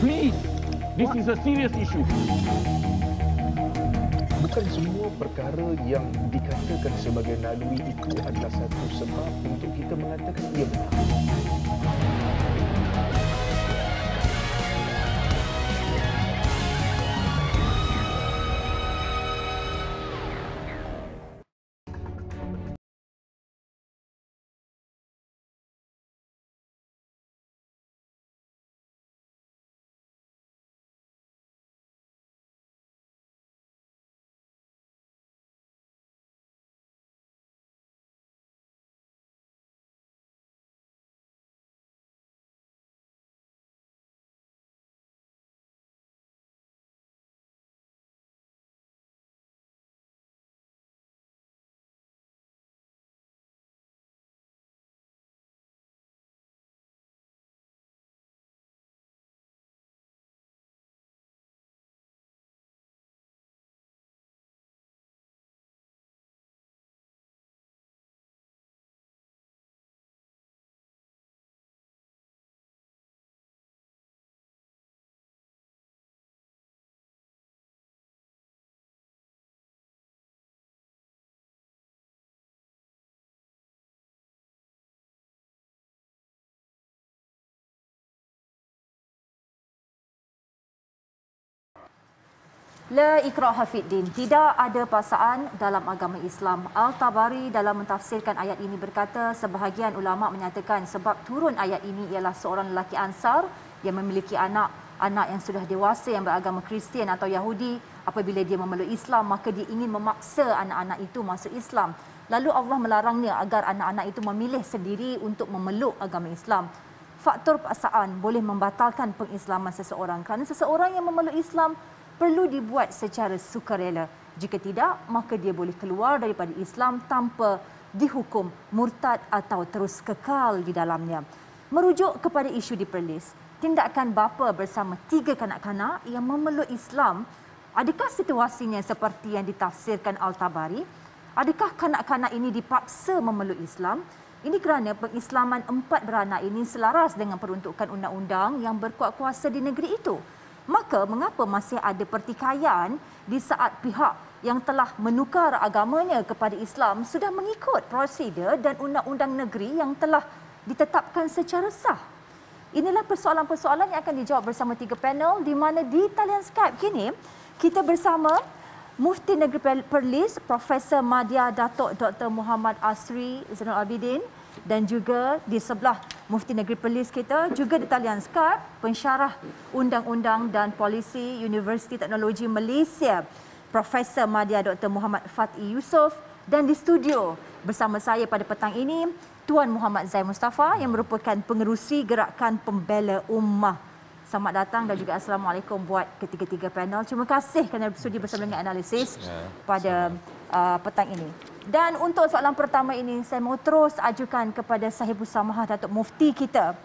Please, this is a serious issue. Bukan semua perkara yang dikatakan sebagai naluri itu adalah satu sebab untuk kita mengatakan ia benar. La ikraha fiddin. Tidak ada paksaan dalam agama Islam. Al-Tabari dalam mentafsirkan ayat ini berkata, sebahagian ulama menyatakan sebab turun ayat ini ialah seorang lelaki Ansar yang memiliki anak yang sudah dewasa yang beragama Kristian atau Yahudi. Apabila dia memeluk Islam, maka dia ingin memaksa anak-anak itu masuk Islam. Lalu Allah melarangnya agar anak-anak itu memilih sendiri untuk memeluk agama Islam. Faktor paksaan boleh membatalkan pengislaman seseorang kerana seseorang yang memeluk Islam perlu dibuat secara sukarela. Jika tidak, maka dia boleh keluar daripada Islam tanpa dihukum murtad atau terus kekal di dalamnya. Merujuk kepada isu di Perlis, tindakan bapa bersama 3 kanak-kanak yang memeluk Islam, adakah situasinya seperti yang ditafsirkan Al-Tabari? Adakah kanak-kanak ini dipaksa memeluk Islam? Ini kerana pengislaman 4 beranak ini selaras dengan peruntukan undang-undang yang berkuat kuasa di negeri itu. Maka mengapa masih ada pertikaian di saat pihak yang telah menukar agamanya kepada Islam sudah mengikut prosedur dan undang-undang negeri yang telah ditetapkan secara sah? Inilah persoalan-persoalan yang akan dijawab bersama 3 panel di mana di talian Skype kini kita bersama Mufti Negeri Perlis Profesor Madya Datuk Dr. Muhammad Asri Zainul Abidin, dan juga di sebelah Mufti Negeri Perlis kita juga di talian Skype pensyarah undang-undang dan polisi Universiti Teknologi Malaysia Profesor Madya Dr. Muhammad Fathi Yusof, dan di studio bersama saya pada petang ini Tuan Muhammad Zain Mustafa yang merupakan pengerusi Gerakan Pembela Ummah. Selamat datang dan juga Assalamualaikum buat ketiga-tiga panel. Terima kasih kerana sudi bersama dengan analisis pada petang ini. Dan untuk soalan pertama ini, saya mau terus ajukan kepada Sahibus Samahah Datuk Mufti kita.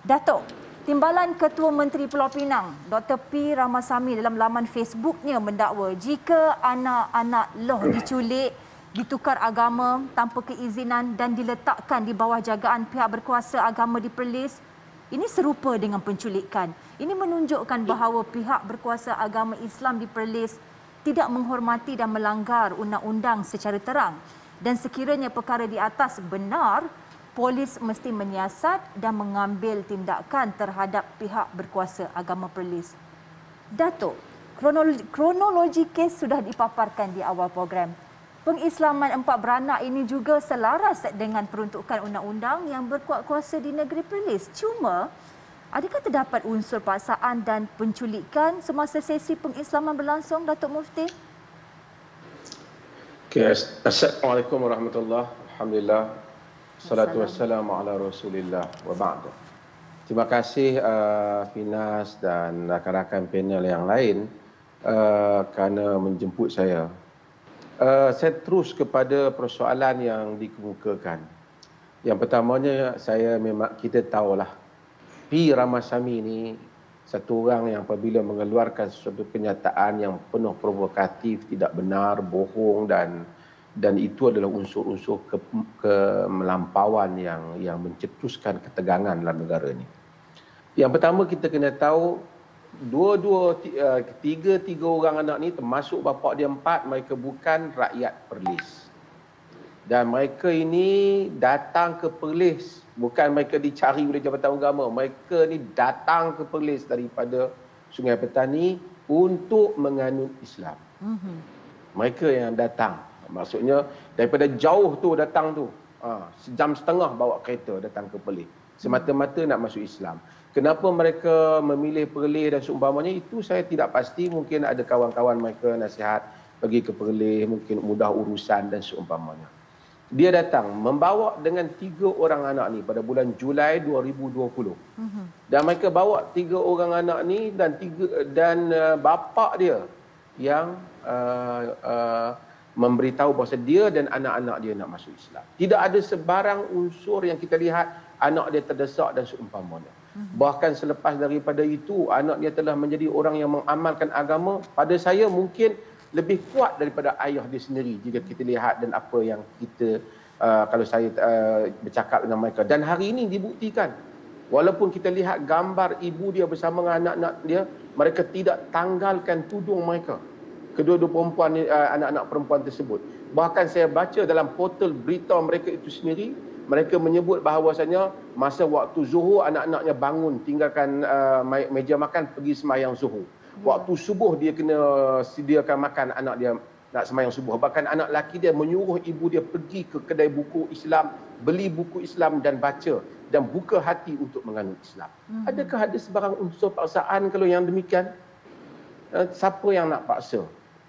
Datuk, Timbalan Ketua Menteri Pulau Pinang, Dr. P. Ramasamy dalam laman Facebooknya mendakwa jika anak-anak loh diculik, ditukar agama tanpa keizinan dan diletakkan di bawah jagaan pihak berkuasa agama di Perlis, ini serupa dengan penculikan. Ini menunjukkan bahawa pihak berkuasa agama Islam di Perlis tidak menghormati dan melanggar undang-undang secara terang. Dan sekiranya perkara di atas benar, polis mesti menyiasat dan mengambil tindakan terhadap pihak berkuasa agama Perlis. Datuk, kronologi kes sudah dipaparkan di awal program. Pengislaman 4 beranak ini juga selaras dengan peruntukan undang-undang yang berkuat kuasa di negeri Perlis. Cuma, adakah terdapat unsur paksaan dan penculikan semasa sesi pengislaman berlangsung, Datuk Mufti? Okay. Assalamualaikum warahmatullahi wabarakatuh. Alhamdulillah. Salatu wassalamu ala Rasulillah wa ba'da. Terima kasih Finas dan rakan-rakan panel yang lain kerana menjemput saya. Saya terus kepada persoalan yang dikemukakan. Yang pertamanya, kita tahulah P. Ramasamy ini satu orang yang apabila mengeluarkan sesuatu kenyataan yang penuh provokatif, tidak benar, bohong dan itu adalah unsur-unsur kemelampauan yang mencetuskan ketegangan dalam negara ini. Yang pertama kita kena tahu tiga orang anak ni termasuk bapa dia 4, mereka bukan rakyat Perlis. Dan mereka ini datang ke Perlis, bukan mereka dicari oleh Jabatan Agama. Mereka ni datang ke Perlis daripada Sungai Petani untuk menganut Islam. Mereka yang datang. Maksudnya daripada jauh tu datang tu. Sejam setengah bawa kereta datang ke Perlis. Semata-mata nak masuk Islam. Kenapa mereka memilih Perlis dan seumpamanya itu saya tidak pasti. Mungkin ada kawan-kawan mereka nasihat pergi ke Perlis, mungkin mudah urusan dan seumpamanya. Dia datang membawa dengan 3 orang anak ni pada bulan Julai 2020. Dan mereka bawa 3 orang anak ni dan bapa dia yang memberitahu bahawa dia dan anak-anak dia nak masuk Islam. Tidak ada sebarang unsur yang kita lihat anak dia terdesak dan seumpamanya. Bahkan selepas daripada itu anak dia telah menjadi orang yang mengamalkan agama. Pada saya mungkin lebih kuat daripada ayah dia sendiri jika kita lihat dan apa yang kita kalau saya bercakap dengan mereka. Dan hari ini dibuktikan. Walaupun kita lihat gambar ibu dia bersama dengan anak-anak dia, mereka tidak tanggalkan tudung mereka. Kedua-dua perempuan, anak-anak perempuan tersebut. Bahkan saya baca dalam portal berita mereka itu sendiri, mereka menyebut bahawasanya masa waktu zuhur anak-anaknya bangun, tinggalkan meja makan, pergi sembahyang zuhur. Waktu subuh dia kena sediakan makan anak dia nak sembahyang subuh. Bahkan anak lelaki dia menyuruh ibu dia pergi ke kedai buku Islam, beli buku Islam dan baca dan buka hati untuk menganut Islam. Adakah ada sebarang unsur paksaan kalau yang demikian? Siapa yang nak paksa?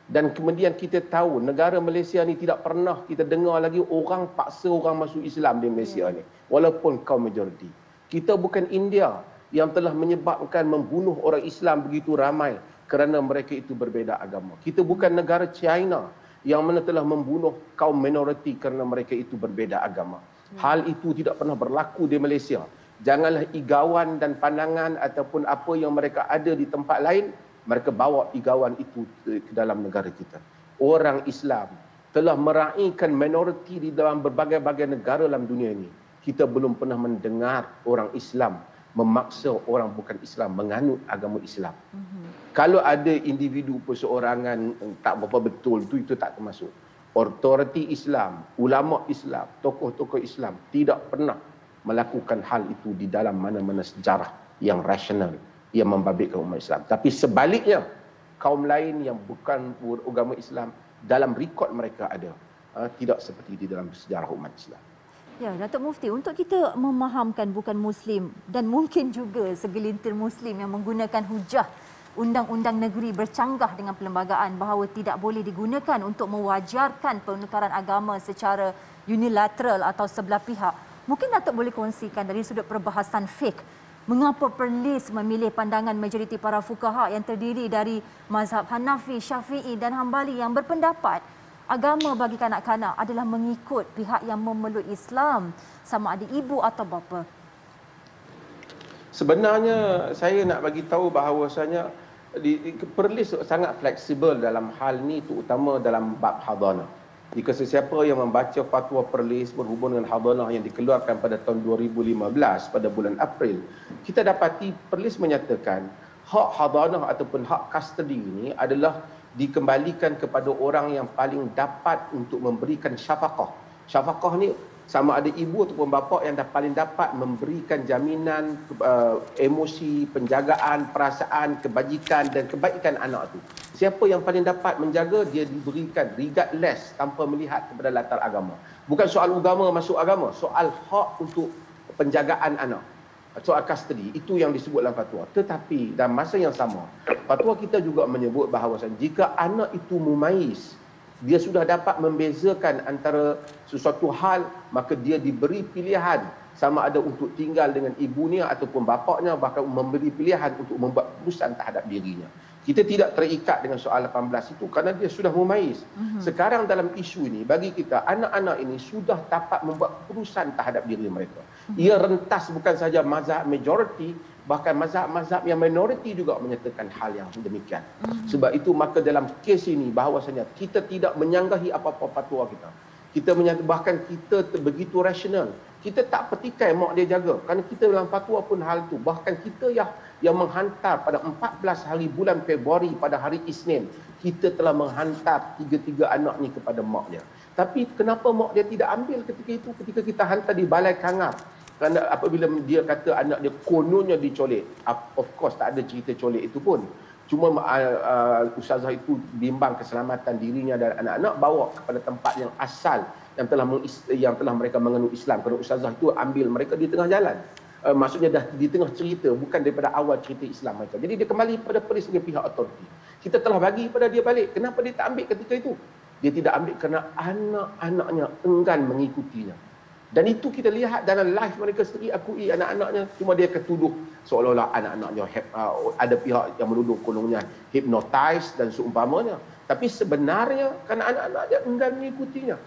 Dan kemudian kita tahu negara Malaysia ni tidak pernah kita dengar lagi orang paksa orang masuk Islam di Malaysia ni. Walaupun kaum majoriti. Kita bukan India yang telah menyebabkan membunuh orang Islam begitu ramai kerana mereka itu berbeza agama. Kita bukan negara China yang mana telah membunuh kaum minoriti kerana mereka itu berbeza agama. Hal itu tidak pernah berlaku di Malaysia. Janganlah igawan dan pandangan ataupun apa yang mereka ada di tempat lain, mereka bawa igawan itu ke dalam negara kita. Orang Islam telah meraihkan minoriti di dalam berbagai-bagai negara dalam dunia ini. Kita belum pernah mendengar orang Islam memaksa orang bukan Islam menganut agama Islam. Kalau ada individu perseorangan tak berapa betul, itu tak termasuk. Otoriti Islam, ulama Islam, tokoh-tokoh Islam tidak pernah melakukan hal itu di dalam mana-mana sejarah yang rasional yang membabitkan umat Islam. Tapi sebaliknya, kaum lain yang bukan agama Islam dalam rekod mereka ada, tidak seperti di dalam sejarah umat Islam. Ya, Datuk Mufti, untuk kita memahamkan bukan Muslim dan mungkin juga segelintir Muslim yang menggunakan hujah undang-undang negeri bercanggah dengan perlembagaan bahawa tidak boleh digunakan untuk mewajarkan penukaran agama secara unilateral atau sebelah pihak. Mungkin Datuk boleh kongsikan dari sudut perbahasan fiqh, mengapa Perlis memilih pandangan majoriti para fuqaha yang terdiri dari mazhab Hanafi, Syafi'i dan Hambali yang berpendapat agama bagi kanak-kanak adalah mengikut pihak yang memeluk Islam, sama ada ibu atau bapa? Sebenarnya saya nak bagi tahu bahawasanya Perlis sangat fleksibel dalam hal ni, terutama dalam bab hadanah. Jika sesiapa yang membaca fatwa Perlis berhubung dengan hadanah yang dikeluarkan pada tahun 2015 pada bulan April, kita dapati Perlis menyatakan hak hadanah ataupun hak custody ini adalah dikembalikan kepada orang yang paling dapat untuk memberikan syafaqah. Syafaqah ni sama ada ibu ataupun bapa yang paling dapat memberikan jaminan emosi, penjagaan, perasaan, kebajikan dan kebaikan anak itu. Siapa yang paling dapat menjaga, dia diberikan regardless tanpa melihat kepada latar agama. Bukan soal agama masuk agama, soal hak untuk penjagaan anak. Soal custody, itu yang disebut dalam fatwa. Tetapi dalam masa yang sama, fatwa kita juga menyebut bahawa jika anak itu mumaiz, dia sudah dapat membezakan antara sesuatu hal, maka dia diberi pilihan sama ada untuk tinggal dengan ibunya ataupun bapaknya, bahkan memberi pilihan untuk membuat keputusan terhadap dirinya. Kita tidak terikat dengan soal 18 itu kerana dia sudah mumaiz. Sekarang dalam isu ini, bagi kita, anak-anak ini sudah dapat membuat keputusan terhadap diri mereka. Ia rentas bukan saja mazhab majoriti, bahkan mazhab-mazhab yang minoriti juga menyatakan hal yang demikian. Sebab itu maka dalam kes ini bahawasanya kita tidak menyanggahi apa-apa fatwa kita. Bahkan kita begitu rasional. Kita tak petikai mak dia jaga. Kerana kita dalam fatwa pun hal tu. Bahkan kita yang menghantar pada 14 hari bulan Februari pada hari Isnin, kita telah menghantar 3 anak ni kepada mak dia. Tapi kenapa mak dia tidak ambil ketika itu, ketika kita hantar di balai kangar? Kerana apabila dia kata anak dia kononnya dicolek, of course tak ada cerita colek itu pun. Cuma ustazah itu bimbang keselamatan dirinya dan anak-anak, bawa kepada tempat yang asal yang telah mereka menganut Islam. Kerana ustazah itu ambil mereka di tengah jalan. Maksudnya dah di tengah cerita, bukan daripada awal cerita Islam mereka. Jadi dia kembali pada polis dengan pihak otoriti. Kita telah bagi pada dia balik. Kenapa dia tak ambil ketika itu? Dia tidak ambil kerana anak-anaknya enggan mengikutinya. Dan itu kita lihat dalam live mereka sendiri, akui anak-anaknya. Cuma dia ketuduh seolah-olah anak-anaknya ada pihak yang menuduh kononnya hypnotize dan seumpamanya. Tapi sebenarnya kerana anak-anaknya enggan mengikutinya.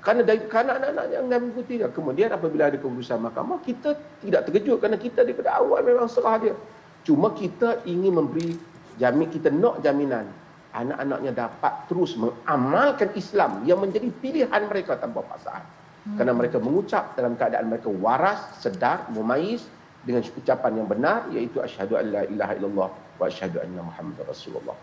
Kerana anak-anaknya enggan mengikutinya. Kemudian apabila ada keputusan mahkamah, kita tidak terkejut kerana kita daripada awal memang serah dia. Cuma kita ingin memberi kita nak jaminan anak-anaknya dapat terus mengamalkan Islam yang menjadi pilihan mereka tanpa paksaan. Kerana mereka mengucap dalam keadaan mereka waras, sedar, mumaiz dengan ucapan yang benar, iaitu asyhadu an la ilaha illallah wa asyhadu anna Muhammadar Rasulullah.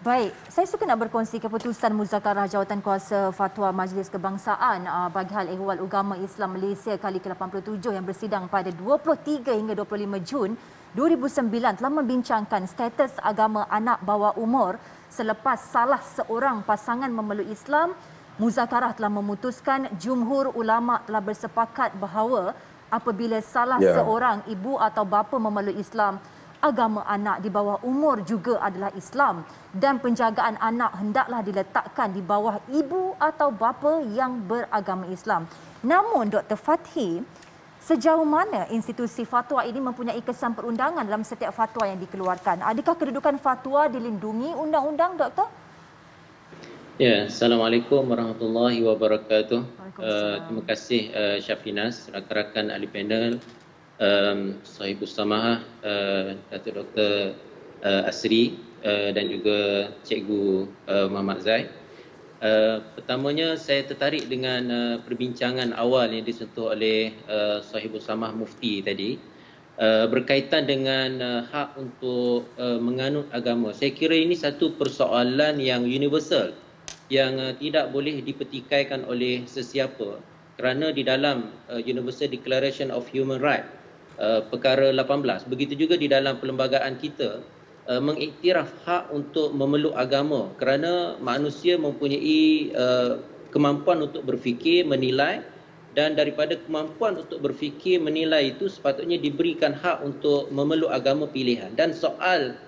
Baik, saya suka nak berkongsi keputusan muzakarah Jawatankuasa Fatwa Majlis Kebangsaan bagi hal ehwal agama Islam Malaysia kali ke-87 yang bersidang pada 23 hingga 25 Jun 2009 telah membincangkan status agama anak bawah umur selepas salah seorang pasangan memeluk Islam. Muzakarah telah memutuskan jumhur ulama telah bersepakat bahawa apabila salah seorang ibu atau bapa memeluk Islam, agama anak di bawah umur juga adalah Islam dan penjagaan anak hendaklah diletakkan di bawah ibu atau bapa yang beragama Islam. Namun Dr. Fathi, sejauh mana institusi fatwa ini mempunyai kesan perundangan dalam setiap fatwa yang dikeluarkan? Adakah kedudukan fatwa dilindungi undang-undang, Doktor? Ya, Assalamualaikum warahmatullahi wabarakatuh. Terima kasih Syafinas, rakan-rakan ahli panel, Sahibus Samahah, Datuk Dr. Asri dan juga Cikgu Muhammad Zaid. Pertamanya saya tertarik dengan perbincangan awal yang disentuh oleh Sahibus Samahah Mufti tadi berkaitan dengan hak untuk menganut agama. Saya kira ini satu persoalan yang universal, yang tidak boleh dipertikaikan oleh sesiapa, kerana di dalam Universal Declaration of Human Rights perkara 18, begitu juga di dalam perlembagaan kita mengiktiraf hak untuk memeluk agama, kerana manusia mempunyai kemampuan untuk berfikir, menilai, dan daripada kemampuan untuk berfikir, menilai itu sepatutnya diberikan hak untuk memeluk agama pilihan. Dan soal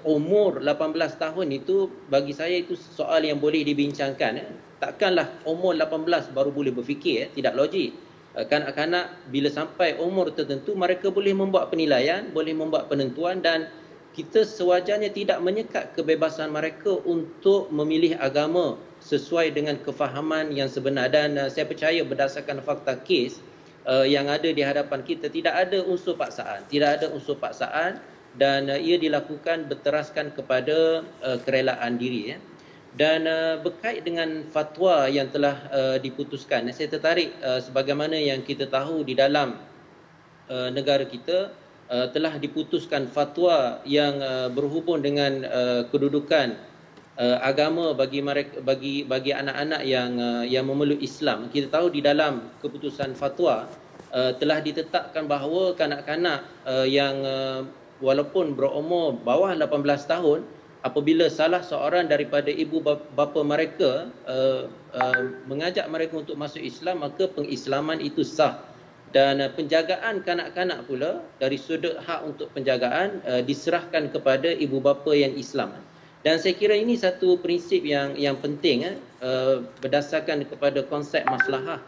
umur 18 tahun itu bagi saya itu soal yang boleh dibincangkan. Takkanlah umur 18 baru boleh berfikir, tidak logik. Kanak-kanak bila sampai umur tertentu mereka boleh membuat penilaian, boleh membuat penentuan, dan kita sewajarnya tidak menyekat kebebasan mereka untuk memilih agama sesuai dengan kefahaman yang sebenar. Dan saya percaya berdasarkan fakta kes yang ada di hadapan kita, tidak ada unsur paksaan, dan ia dilakukan berteraskan kepada kerelaan diri. Dan berkait dengan fatwa yang telah diputuskan, saya tertarik sebagaimana yang kita tahu di dalam negara kita telah diputuskan fatwa yang berhubung dengan kedudukan agama bagi anak-anak yang memeluk Islam. Kita tahu di dalam keputusan fatwa telah ditetapkan bahawa kanak-kanak yang walaupun berumur bawah 18 tahun, apabila salah seorang daripada ibu bapa mereka mengajak mereka untuk masuk Islam, maka pengislaman itu sah. Dan penjagaan kanak-kanak pula dari sudut hak untuk penjagaan diserahkan kepada ibu bapa yang Islam. Dan saya kira ini satu prinsip yang penting berdasarkan kepada konsep maslahah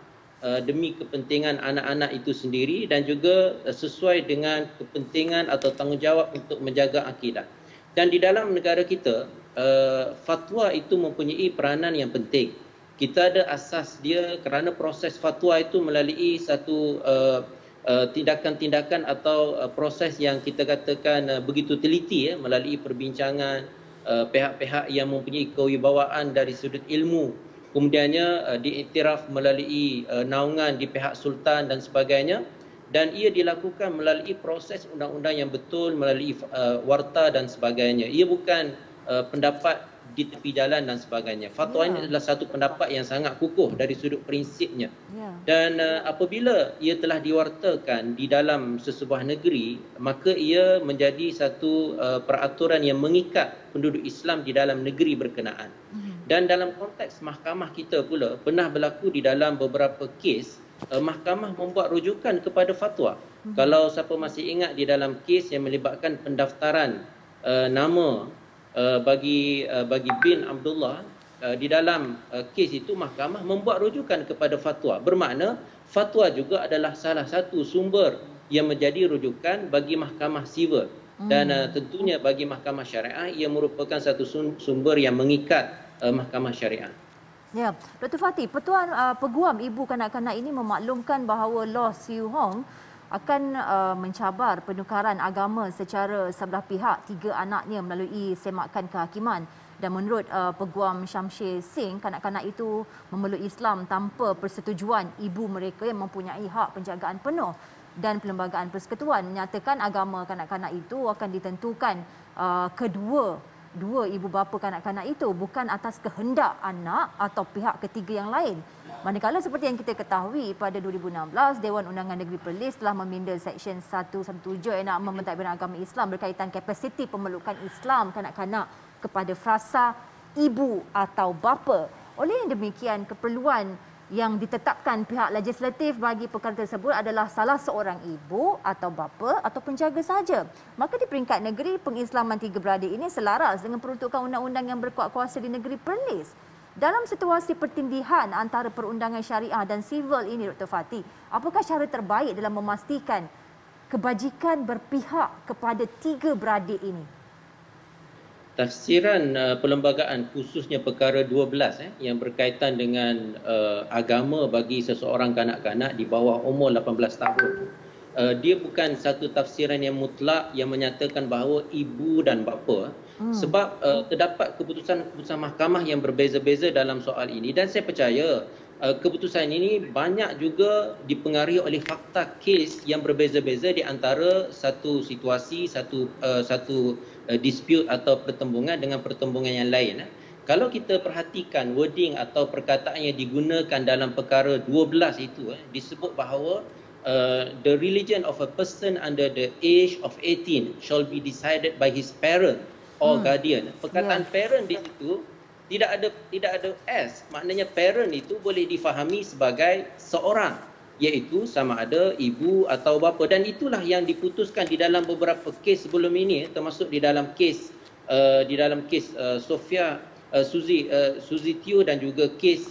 demi kepentingan anak-anak itu sendiri, dan juga sesuai dengan kepentingan atau tanggungjawab untuk menjaga akidah. Dan di dalam negara kita, fatwa itu mempunyai peranan yang penting. Kita ada asas dia, kerana proses fatwa itu melalui satu tindakan-tindakan atau proses yang kita katakan begitu teliti, melalui perbincangan pihak-pihak yang mempunyai kewibawaan dari sudut ilmu, kemudiannya diiktiraf melalui naungan di pihak sultan dan sebagainya, dan ia dilakukan melalui proses undang-undang yang betul, melalui warta dan sebagainya. Ia bukan pendapat di tepi jalan dan sebagainya. Fatwa ini adalah satu pendapat yang sangat kukuh dari sudut prinsipnya. Dan apabila ia telah diwartakan di dalam sesebuah negeri, maka ia menjadi satu peraturan yang mengikat penduduk Islam di dalam negeri berkenaan. Dan dalam konteks mahkamah kita pula pernah berlaku di dalam beberapa kes, mahkamah membuat rujukan kepada fatwa. Kalau siapa masih ingat di dalam kes yang melibatkan pendaftaran nama bagi bin Abdullah, di dalam kes itu mahkamah membuat rujukan kepada fatwa. Bermakna fatwa juga adalah salah satu sumber yang menjadi rujukan bagi mahkamah sivil. Dan tentunya bagi mahkamah syariah ia merupakan satu sumber yang mengikat mahkamah syariah. Ya, Dr. Fatih, Peguam Ibu Kanak-kanak ini memaklumkan bahawa Law Siu Hong akan mencabar penukaran agama secara sebelah pihak 3 anaknya melalui semakan kehakiman. Dan menurut Peguam Syamshir Singh, kanak-kanak itu memeluk Islam tanpa persetujuan ibu mereka yang mempunyai hak penjagaan penuh. Dan Perlembagaan Persekutuan menyatakan agama kanak-kanak itu akan ditentukan dua ibu bapa kanak-kanak itu, bukan atas kehendak anak atau pihak ketiga yang lain. Manakala seperti yang kita ketahui, pada 2016 Dewan Undangan Negeri Perlis telah meminda Seksyen 117 Enakmen Mentadbiran Agama Islam berkaitan kapasiti pemelukan Islam kanak-kanak kepada frasa ibu atau bapa. Oleh yang demikian, keperluan yang ditetapkan pihak legislatif bagi perkara tersebut adalah salah seorang ibu atau bapa atau penjaga sahaja. Maka di peringkat negeri, pengislaman 3 beradik ini selaras dengan peruntukan undang-undang yang berkuat kuasa di negeri Perlis. Dalam situasi pertindihan antara perundangan syariah dan sivil ini, Dr. Fatih, apakah cara terbaik dalam memastikan kebajikan berpihak kepada 3 beradik ini? Tafsiran perlembagaan khususnya perkara 12 yang berkaitan dengan agama bagi seseorang kanak-kanak di bawah umur 18 tahun. Dia bukan satu tafsiran yang mutlak yang menyatakan bahawa ibu dan bapa. Sebab terdapat keputusan-keputusan mahkamah yang berbeza-beza dalam soal ini, dan saya percaya keputusan ini banyak juga dipengaruhi oleh fakta kes yang berbeza-beza di antara satu situasi, satu dispute atau pertembungan dengan pertembungan yang lain. Kalau kita perhatikan wording atau perkataan yang digunakan dalam perkara 12 itu, disebut bahawa the religion of a person under the age of 18 shall be decided by his parent or guardian. Perkataan parent di situ tidak ada s, maknanya parent itu boleh difahami sebagai seorang, iaitu sama ada ibu atau bapa. Dan itulah yang diputuskan di dalam beberapa kes sebelum ini, termasuk di dalam kes Sofia Suzy Teo, dan juga kes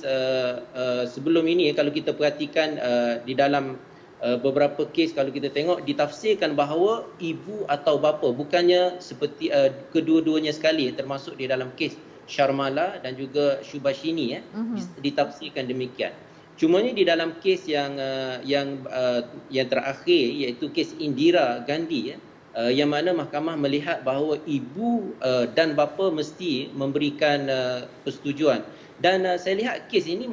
sebelum ini. Kalau kita perhatikan di dalam beberapa kes, kalau kita tengok, ditafsirkan bahawa ibu atau bapa, bukannya seperti kedua-duanya sekali, termasuk di dalam kes Sharmala dan juga Shubhashini ditafsirkan demikian. Cumanya di dalam kes yang terakhir, iaitu kes Indira Gandhi, yang mana mahkamah melihat bahawa ibu dan bapa mesti memberikan persetujuan. Dan saya lihat kes ini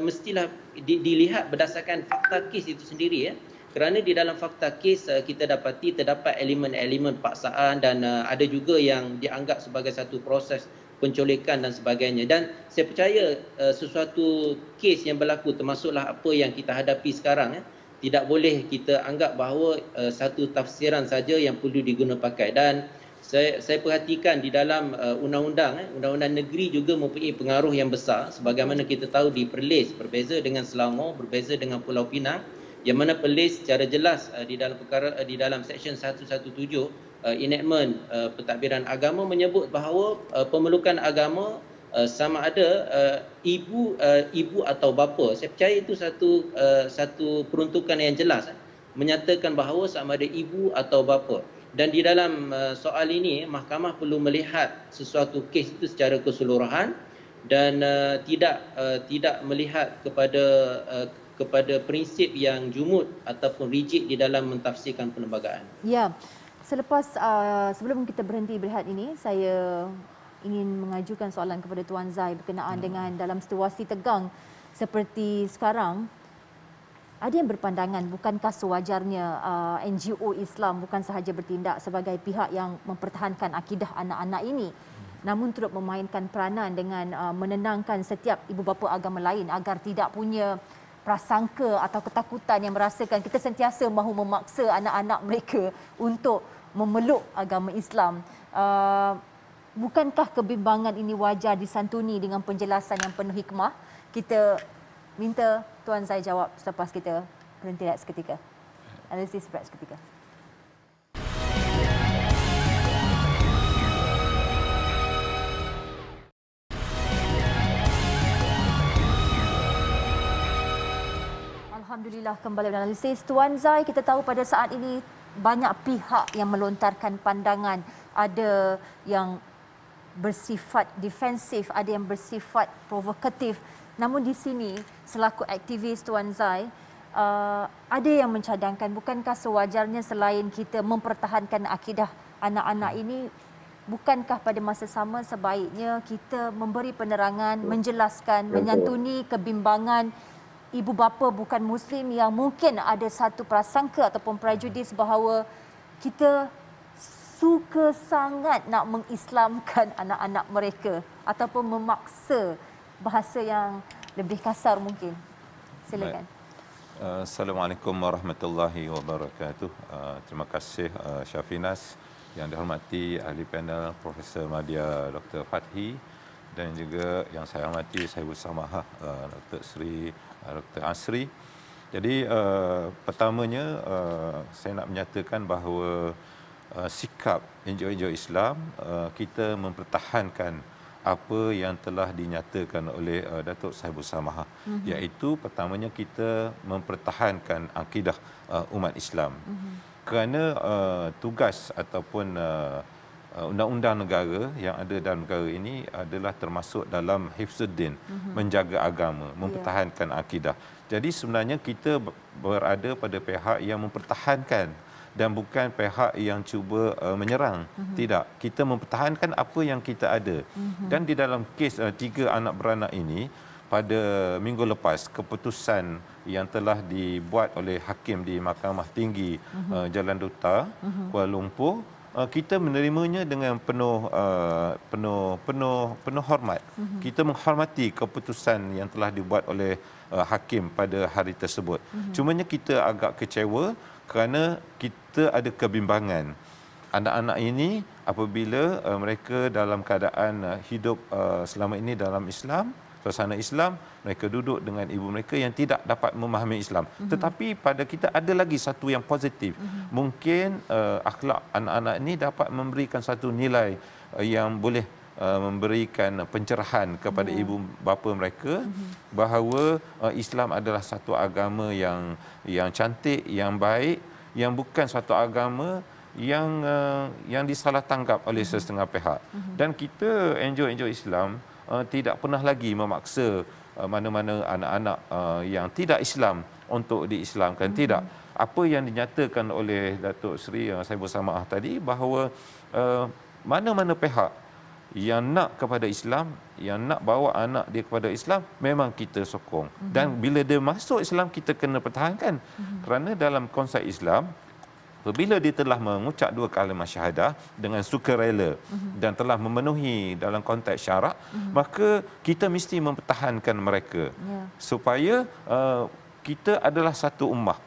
mestilah dilihat berdasarkan fakta kes itu sendiri, kerana di dalam fakta kes kita dapati terdapat elemen-elemen paksaan, dan ada juga yang dianggap sebagai satu proses penculikan dan sebagainya. Dan saya percaya sesuatu kes yang berlaku, termasuklah apa yang kita hadapi sekarang, tidak boleh kita anggap bahawa satu tafsiran saja yang perlu diguna pakai. Dan saya perhatikan di dalam undang-undang negeri juga mempunyai pengaruh yang besar. Sebagaimana kita tahu di Perlis berbeza dengan Selangor, berbeza dengan Pulau Pinang, yang mana Perlis secara jelas di dalam Seksyen 117 enakmen pentadbiran agama menyebut bahawa pemelukan agama sama ada ibu atau bapa. Saya percaya itu satu peruntukan yang jelas, menyatakan bahawa sama ada ibu atau bapa. Dan di dalam soal ini, mahkamah perlu melihat sesuatu kes itu secara keseluruhan, dan tidak melihat kepada prinsip yang jumud ataupun rigid di dalam mentafsirkan perlembagaan. Ya, sebelum kita berhenti berehat ini, saya ingin mengajukan soalan kepada Tuan Zai berkenaan dengan dalam situasi tegang seperti sekarang. Ada yang berpandangan bukankah sewajarnya NGO Islam bukan sahaja bertindak sebagai pihak yang mempertahankan akidah anak-anak ini, namun turut memainkan peranan dengan menenangkan setiap ibu bapa agama lain agar tidak punya prasangka atau ketakutan yang merasakan kita sentiasa mahu memaksa anak-anak mereka untuk memeluk agama Islam. Bukankah kebimbangan ini wajar disantuni dengan penjelasan yang penuh hikmah? Kita minta Tuan Zai jawab selepas kita berhenti rehat seketika. Analisis berat seketika. Alhamdulillah, kembali menganalisis. Tuan Zai, kita tahu pada saat ini banyak pihak yang melontarkan pandangan. Ada yang bersifat defensif, ada yang bersifat provokatif. Namun di sini, selaku aktivis Tuan Zai, ada yang mencadangkan bukankah sewajarnya selain kita mempertahankan akidah anak-anak ini, bukankah pada masa sama sebaiknya kita memberi penerangan, menjelaskan, menyantuni kebimbangan ibu bapa bukan Muslim yang mungkin ada satu prasangka ataupun prejudis bahawa kita suka sangat nak mengislamkan anak-anak mereka ataupun memaksa, bahasa yang lebih kasar mungkin. Silakan. Assalamualaikum warahmatullahi wabarakatuh. Terima kasih Syafinas, yang dihormati ahli panel Profesor Madya Dr. Fathi, dan juga yang saya hormati Sahibul Samahah Dr. Sri Dr. Asri. Jadi pertamanya saya nak menyatakan bahawa sikap NGO Islam, kita mempertahankan apa yang telah dinyatakan oleh Datuk Sahibul Samahah, iaitu pertamanya kita mempertahankan akidah umat Islam. Kerana tugas ataupun undang-undang negara yang ada dalam negara ini adalah termasuk dalam hifzuddin, menjaga agama, mempertahankan akidah. Jadi sebenarnya kita berada pada pihak yang mempertahankan dan bukan pihak yang cuba menyerang. Tidak, kita mempertahankan apa yang kita ada. Dan di dalam kes 3 anak beranak ini, pada minggu lepas keputusan yang telah dibuat oleh hakim di Mahkamah Tinggi Jalan Duta, Kuala Lumpur, kita menerimanya dengan penuh hormat. Kita menghormati keputusan yang telah dibuat oleh hakim pada hari tersebut. Cumanya kita agak kecewa kerana kita ada kebimbangan. Anak-anak ini apabila mereka dalam keadaan hidup selama ini dalam Islam, suasana Islam, mereka duduk dengan ibu mereka yang tidak dapat memahami Islam. Tetapi pada kita ada lagi satu yang positif. Mungkin akhlak anak-anak ini dapat memberikan satu nilai yang boleh memberikan pencerahan kepada ibu bapa mereka bahawa Islam adalah satu agama yang cantik, yang baik, yang bukan satu agama yang disalah tanggap oleh setengah pihak. Dan kita NGO Islam tidak pernah lagi memaksa mana-mana anak-anak yang tidak Islam untuk diislamkan. Tidak. Apa yang dinyatakan oleh Datuk Seri Sahibul Samahah tadi bahawa mana-mana pihak yang nak kepada Islam, yang nak bawa anak dia kepada Islam, memang kita sokong. Dan bila dia masuk Islam, kita kena pertahankan. Kerana dalam konsep Islam, apabila dia telah mengucap 2 kalimah syahadah dengan sukarela dan telah memenuhi dalam konteks syarak, maka kita mesti mempertahankan mereka supaya kita adalah satu ummah.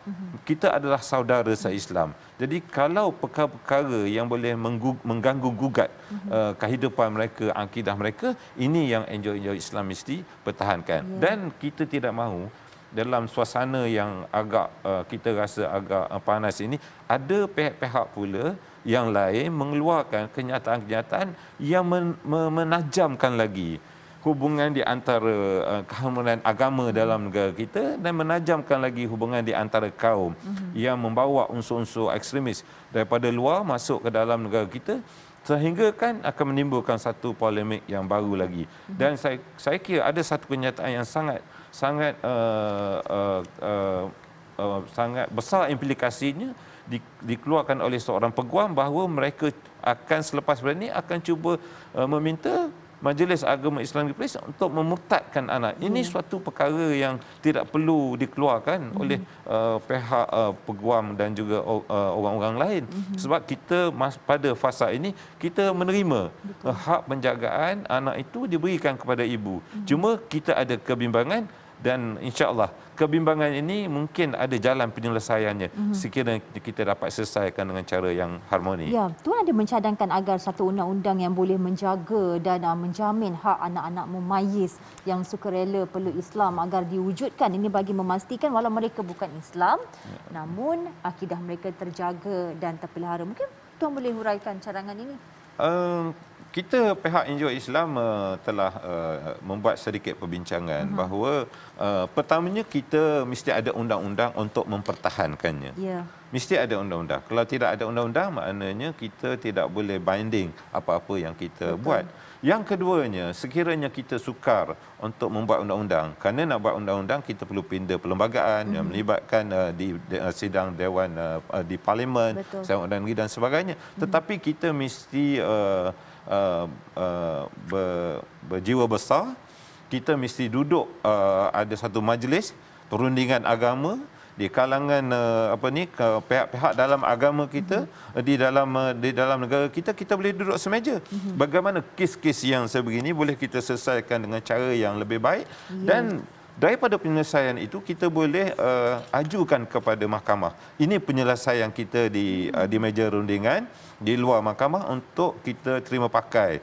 Kita adalah saudara se-Islam. Jadi kalau perkara-perkara yang boleh mengganggu gugat kehidupan mereka, akidah mereka, ini yang NGO Islam mesti pertahankan. Dan kita tidak mahu dalam suasana yang agak kita rasa agak panas ini, ada pihak-pihak pula yang lain mengeluarkan kenyataan-kenyataan yang menajamkan lagi hubungan di antara keharmonian agama dalam negara kita dan menajamkan lagi hubungan di antara kaum yang membawa unsur-unsur ekstremis daripada luar masuk ke dalam negara kita, sehingga kan akan menimbulkan satu polemik yang baru lagi. Dan saya kira ada satu kenyataan yang sangat sangat besar implikasinya dikeluarkan oleh seorang peguam bahawa mereka akan selepas ini akan cuba meminta Majlis Agama Islam di Perlis untuk memurtadkan anak. Ini suatu perkara yang tidak perlu dikeluarkan oleh pihak peguam dan juga orang-orang lain. Sebab kita pada fasa ini kita menerima hak penjagaan anak itu diberikan kepada ibu. Cuma kita ada kebimbangan dan insya-Allah kebimbangan ini mungkin ada jalan penyelesaiannya sekiranya kita dapat selesaikan dengan cara yang harmoni. Ya, Tuan ada mencadangkan agar satu undang-undang yang boleh menjaga dan menjamin hak anak-anak mumayyiz yang sukarela peluk Islam agar diwujudkan, ini bagi memastikan walau mereka bukan Islam namun akidah mereka terjaga dan terpelihara. Mungkin Tuan boleh huraikan cadangan ini? Kita pihak NGO Islam telah membuat sedikit perbincangan bahawa pertamanya kita mesti ada undang-undang untuk mempertahankannya. Ya. Mesti ada undang-undang. Kalau tidak ada undang-undang maknanya kita tidak boleh binding apa-apa yang kita buat. Yang keduanya, sekiranya kita sukar untuk membuat undang-undang, kerana nak buat undang-undang kita perlu pindah perlembagaan yang melibatkan di sidang dewan di parlimen, sidang undang negeri dan sebagainya. Tetapi kita mesti berjiwa besar, kita mesti duduk ada satu majlis perundingan agama di kalangan pihak-pihak dalam agama kita, di dalam negara kita boleh duduk semeja. Bagaimana kes-kes yang sebegini boleh kita selesaikan dengan cara yang lebih baik dan daripada penyelesaian itu kita boleh ajukan kepada mahkamah. Ini penyelesaian kita di meja rundingan di luar mahkamah untuk kita terima pakai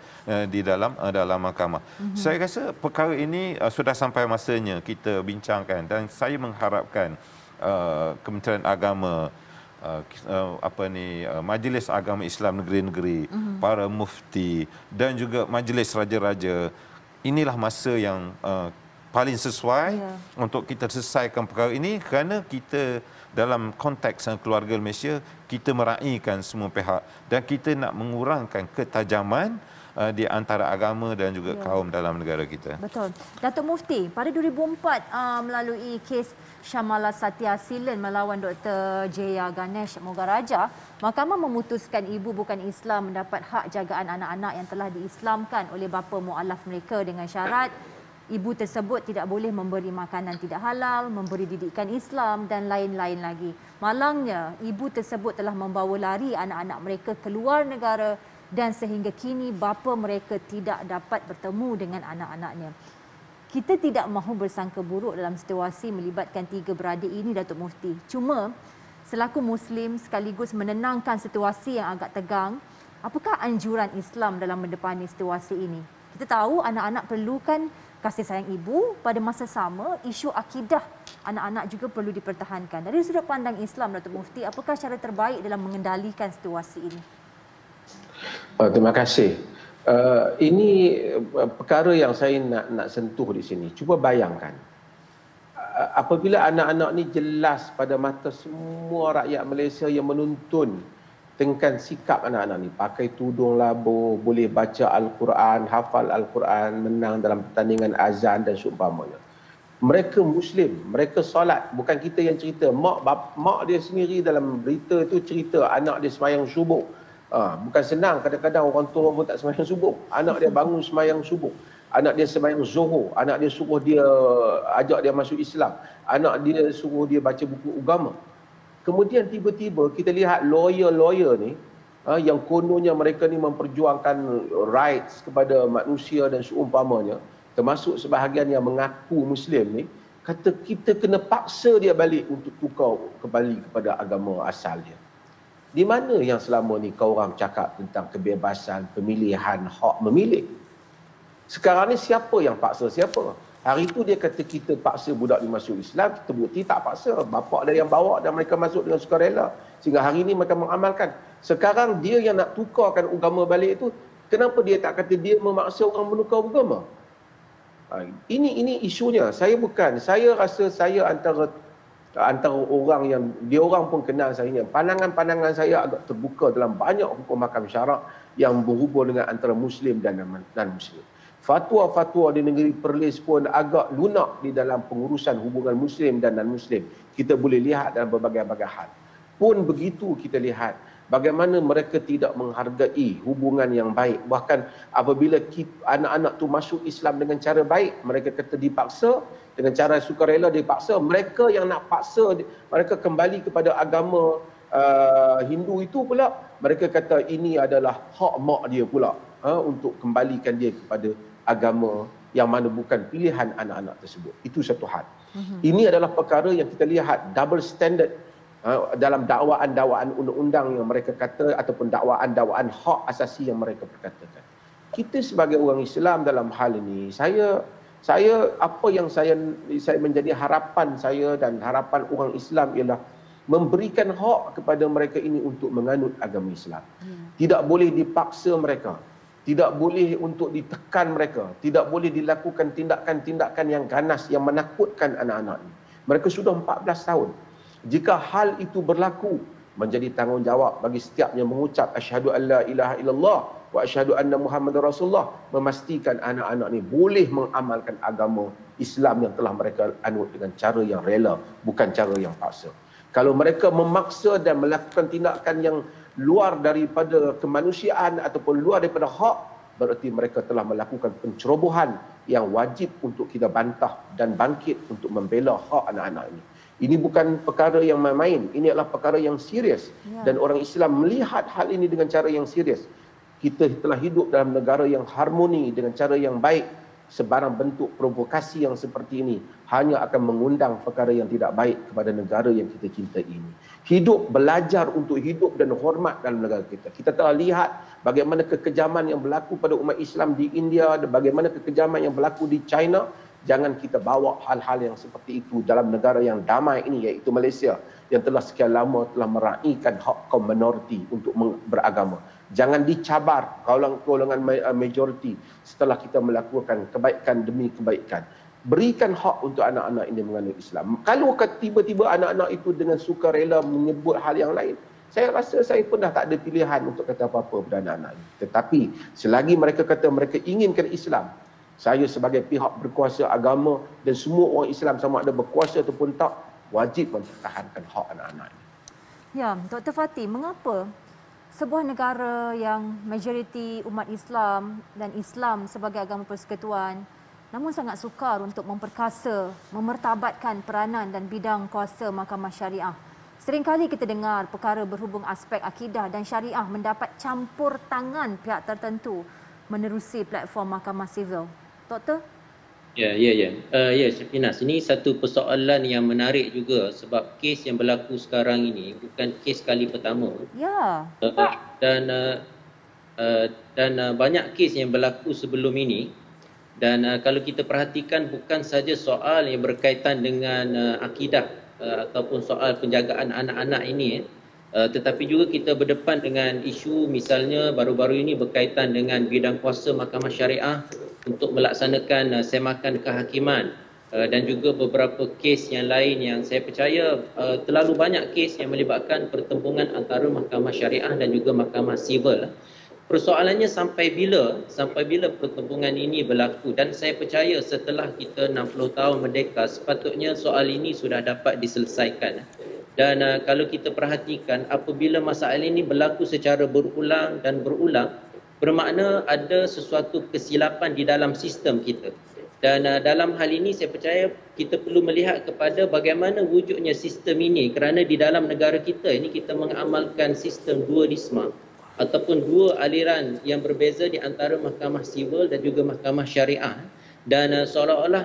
di dalam mahkamah. Saya rasa perkara ini sudah sampai masanya kita bincangkan dan saya mengharapkan Kementerian Agama, Majlis Agama Islam negeri-negeri, para mufti dan juga majlis raja-raja, inilah masa yang paling sesuai untuk kita selesaikan perkara ini, kerana kita dalam konteks keluarga Malaysia kita meraihkan semua pihak dan kita nak mengurangkan ketajaman di antara agama dan juga kaum dalam negara kita. Betul. Datuk Mufti, pada 2004 melalui kes Syamala Satya Silen melawan Dr. Jaya Ganesh Mogaraja, Mahkamah memutuskan ibu bukan Islam mendapat hak jagaan anak-anak yang telah diislamkan oleh bapa mualaf mereka dengan syarat ibu tersebut tidak boleh memberi makanan tidak halal, memberi didikan Islam dan lain-lain lagi. Malangnya, ibu tersebut telah membawa lari anak-anak mereka keluar negara dan sehingga kini bapa mereka tidak dapat bertemu dengan anak-anaknya. Kita tidak mahu bersangka buruk dalam situasi melibatkan tiga beradik ini, Datuk Mufti. Cuma, selaku Muslim sekaligus menenangkan situasi yang agak tegang, apakah anjuran Islam dalam mendepani situasi ini? Kita tahu anak-anak perlukan kasih sayang ibu, pada masa sama isu akidah anak-anak juga perlu dipertahankan. Dari sudut pandang Islam, Datuk Mufti, apakah cara terbaik dalam mengendalikan situasi ini? Terima kasih. Ini perkara yang saya nak sentuh di sini. Cuba bayangkan, apabila anak-anak ni jelas pada mata semua rakyat Malaysia yang menuntun tentang sikap anak-anak ni, pakai tudung labuh, boleh baca Al-Quran, hafal Al-Quran, menang dalam pertandingan azan dan seumpamanya. Mereka Muslim, mereka solat. Bukan kita yang cerita. Mak dia sendiri dalam berita tu cerita anak dia sembahyang subuh. Bukan senang, kadang-kadang orang tua pun tak sembahyang subuh. Anak dia bangun sembahyang subuh. Anak dia sembahyang zuhur. Anak dia suruh dia, ajak dia masuk Islam. Anak dia suruh dia baca buku agama. Kemudian tiba-tiba kita lihat lawyer-lawyer ni, yang kononnya mereka ni memperjuangkan rights kepada manusia dan seumpamanya, termasuk sebahagian yang mengaku Muslim ni, kata kita kena paksa dia balik untuk tukar kembali kepada agama asal dia. Di mana yang selama ni kau orang cakap tentang kebebasan, pemilihan, hak memilih? Sekarang ni siapa yang paksa siapa? Hari itu dia kata kita paksa budak ni masuk Islam, kita bukti tak paksa. Bapa dia yang bawa dan mereka masuk dengan sukarela. Sehingga hari ini mereka mengamalkan. Sekarang dia yang nak tukarkan agama balik itu, kenapa dia tak kata dia memaksa orang menukar agama? Ini isunya. Saya rasa saya antara orang yang dia orang pun kenal saya. Pandangan-pandangan saya agak terbuka dalam banyak hukum hakam syarak yang berhubung dengan antara Muslim dan non-Muslim. Fatwa-fatwa di negeri Perlis pun agak lunak di dalam pengurusan hubungan Muslim dan non-Muslim. Kita boleh lihat dalam berbagai-bagai hal. Pun begitu kita lihat bagaimana mereka tidak menghargai hubungan yang baik. Bahkan apabila anak-anak tu masuk Islam dengan cara baik, mereka kata dipaksa, dengan cara sukarela dipaksa. Mereka yang nak paksa, mereka kembali kepada agama Hindu itu pula, mereka kata ini adalah hak mak dia pula untuk kembalikan dia kepada agama yang mana bukan pilihan anak-anak tersebut. Itu satu hal. Ini adalah perkara yang kita lihat double standard dalam dakwaan-dakwaan undang-undang yang mereka kata ataupun dakwaan-dakwaan hak asasi yang mereka perkatakan. Kita sebagai orang Islam dalam hal ini, saya apa yang saya menjadi harapan saya dan harapan orang Islam ialah memberikan hak kepada mereka ini untuk menganut agama Islam. Tidak boleh dipaksa mereka. Tidak boleh untuk ditekan mereka. Tidak boleh dilakukan tindakan-tindakan yang ganas, yang menakutkan anak-anak ini. Mereka sudah 14 tahun. Jika hal itu berlaku, menjadi tanggungjawab bagi setiap yang mengucap asyhadu an la ilaha illallah wa asyhadu anna Muhammadar Rasulullah, memastikan anak-anak ini boleh mengamalkan agama Islam yang telah mereka anut dengan cara yang rela, bukan cara yang paksa. Kalau mereka memaksa dan melakukan tindakan yang luar daripada kemanusiaan ataupun luar daripada hak, berarti mereka telah melakukan pencerobohan yang wajib untuk kita bantah dan bangkit untuk membela hak anak-anak ini. Ini bukan perkara yang main-main, ini adalah perkara yang serius. Dan orang Islam melihat hal ini dengan cara yang serius. Kita telah hidup dalam negara yang harmoni dengan cara yang baik. Sebarang bentuk provokasi yang seperti ini hanya akan mengundang perkara yang tidak baik kepada negara yang kita cintai ini. Hidup, belajar untuk hidup dan hormat dalam negara kita. Kita telah lihat bagaimana kekejaman yang berlaku pada umat Islam di India dan bagaimana kekejaman yang berlaku di China. Jangan kita bawa hal-hal yang seperti itu dalam negara yang damai ini, iaitu Malaysia, yang telah sekian lama telah meraihkan hak kaum minoriti untuk beragama. Jangan dicabar golongan majoriti setelah kita melakukan kebaikan demi kebaikan. Berikan hak untuk anak-anak ini menganut Islam. Kalau tiba-tiba anak-anak itu dengan sukarela menyebut hal yang lain, saya rasa saya pun dah tak ada pilihan untuk kata apa-apa kepada anak-anak ini. Tetapi selagi mereka kata mereka inginkan Islam, saya sebagai pihak berkuasa agama dan semua orang Islam sama ada berkuasa ataupun tak, wajib mempertahankan hak anak-anak ini. Ya, Dr. Fatih, mengapa sebuah negara yang majoriti umat Islam dan Islam sebagai agama persekutuan namun sangat sukar untuk memperkasa, memertabatkan peranan dan bidang kuasa mahkamah syariah? Seringkali kita dengar perkara berhubung aspek akidah dan syariah mendapat campur tangan pihak tertentu menerusi platform mahkamah sivil. Doktor? Ya, Syafinas, ini satu persoalan yang menarik juga sebab kes yang berlaku sekarang ini bukan kes kali pertama. Ya. Dan banyak kes yang berlaku sebelum ini. Dan kalau kita perhatikan bukan saja soal yang berkaitan dengan akidah ataupun soal penjagaan anak-anak ini, tetapi juga kita berdepan dengan isu misalnya baru-baru ini berkaitan dengan bidang kuasa mahkamah syariah untuk melaksanakan semakan kehakiman dan juga beberapa kes yang lain yang saya percaya terlalu banyak kes yang melibatkan pertembungan antara mahkamah syariah dan juga mahkamah sivil. Persoalannya sampai bila pertembungan ini berlaku, dan saya percaya setelah kita 60 tahun merdeka sepatutnya soal ini sudah dapat diselesaikan. Dan kalau kita perhatikan apabila masalah ini berlaku secara berulang dan berulang, bermakna ada sesuatu kesilapan di dalam sistem kita. Dan dalam hal ini saya percaya kita perlu melihat kepada bagaimana wujudnya sistem ini, kerana di dalam negara kita ini kita mengamalkan sistem dualisme ataupun dua aliran yang berbeza di antara mahkamah sivil dan juga mahkamah syariah. Dan seolah-olah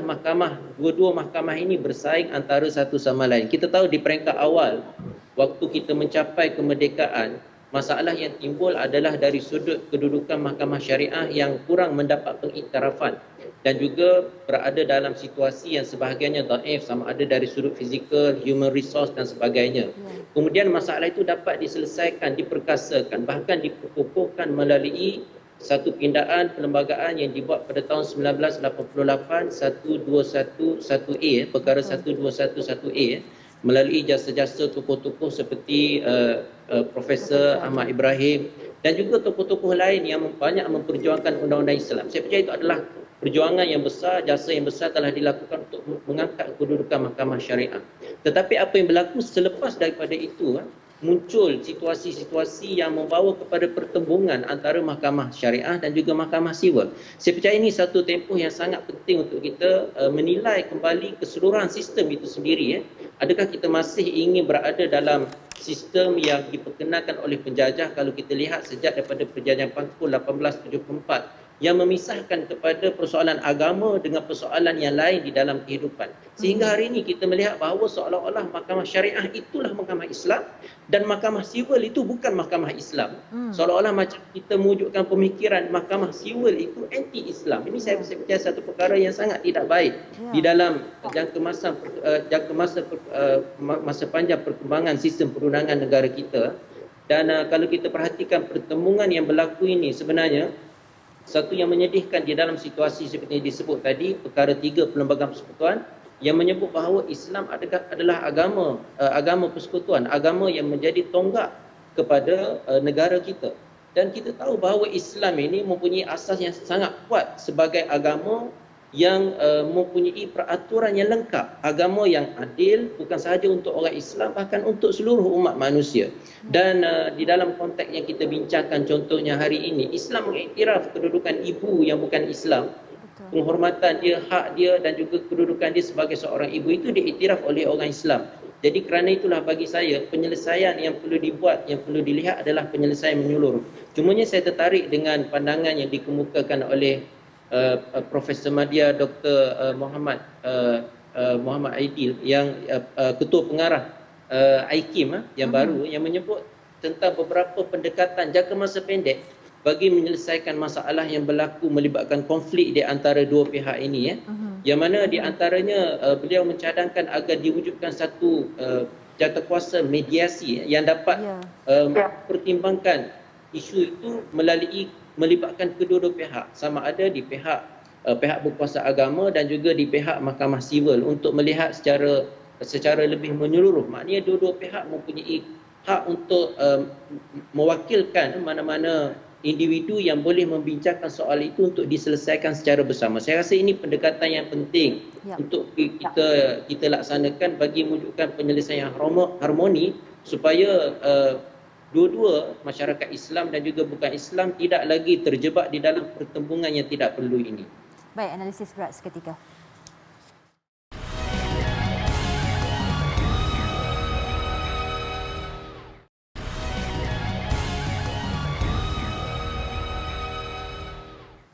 dua-dua mahkamah ini bersaing antara satu sama lain. Kita tahu di peringkat awal waktu kita mencapai kemerdekaan, masalah yang timbul adalah dari sudut kedudukan mahkamah syariah yang kurang mendapat pengiktirafan dan juga berada dalam situasi yang sebahagiannya dhaif, sama ada dari sudut fizikal, human resource dan sebagainya. Kemudian masalah itu dapat diselesaikan, diperkasakan, bahkan dikukuhkan melalui satu pindaan perlembagaan yang dibuat pada tahun 1988, 1211A, perkara 1211A, melalui jasa-jasa tokoh-tokoh seperti Profesor Ahmad Ibrahim dan juga tokoh-tokoh lain yang banyak memperjuangkan undang-undang Islam. Saya percaya itu adalah perjuangan yang besar, jasa yang besar telah dilakukan untuk mengangkat kedudukan mahkamah syariah. Tetapi apa yang berlaku selepas daripada itu, muncul situasi-situasi yang membawa kepada pertembungan antara mahkamah syariah dan juga mahkamah sivil. Saya percaya ini satu tempoh yang sangat penting untuk kita menilai kembali keseluruhan sistem itu sendiri. Adakah kita masih ingin berada dalam sistem yang diperkenalkan oleh penjajah kalau kita lihat sejak daripada perjanjian Pangkul 1874 yang memisahkan kepada persoalan agama dengan persoalan yang lain di dalam kehidupan. Sehingga hari ini kita melihat bahawa seolah-olah mahkamah syariah itulah mahkamah Islam dan mahkamah sivil itu bukan mahkamah Islam. Seolah-olah macam kita mewujudkan pemikiran mahkamah sivil itu anti-Islam. Ini saya percaya satu perkara yang sangat tidak baik di dalam masa panjang perkembangan sistem perundangan negara kita. Dan kalau kita perhatikan pertembungan yang berlaku ini sebenarnya satu yang menyedihkan di dalam situasi seperti yang disebut tadi, perkara 3 Perlembagaan Persekutuan yang menyebut bahawa Islam adalah agama persekutuan, agama yang menjadi tonggak kepada negara kita. Dan kita tahu bahawa Islam ini mempunyai asas yang sangat kuat sebagai agama yang mempunyai peraturan yang lengkap, agama yang adil bukan sahaja untuk orang Islam, bahkan untuk seluruh umat manusia. Dan di dalam konteks yang kita bincangkan contohnya hari ini, Islam mengiktiraf kedudukan ibu yang bukan Islam. Penghormatan dia, hak dia dan juga kedudukan dia sebagai seorang ibu itu diiktiraf oleh orang Islam. Jadi kerana itulah bagi saya penyelesaian yang perlu dibuat, yang perlu dilihat adalah penyelesaian menyeluruh. Cumanya saya tertarik dengan pandangan yang dikemukakan oleh Profesor Madya Dr. Muhammad Aidil yang ketua pengarah IKIM yang baru, yang menyebut tentang beberapa pendekatan jangka masa pendek bagi menyelesaikan masalah yang berlaku melibatkan konflik di antara dua pihak ini. Yang mana di antaranya beliau mencadangkan agar diwujudkan satu jawatan mediasi yang dapat pertimbangkan isu itu melalui melibatkan kedua-dua pihak, sama ada di pihak berkuasa agama dan juga di pihak mahkamah sivil untuk melihat secara lebih menyeluruh. Maknanya dua-dua pihak mempunyai hak untuk mewakilkan mana-mana individu yang boleh membincangkan soal itu untuk diselesaikan secara bersama. Saya rasa ini pendekatan yang penting untuk kita laksanakan bagi mewujudkan penyelesaian harmoni supaya dua-dua masyarakat Islam dan juga bukan Islam tidak lagi terjebak di dalam pertembungan yang tidak perlu ini. Baik, analisis berat seketika.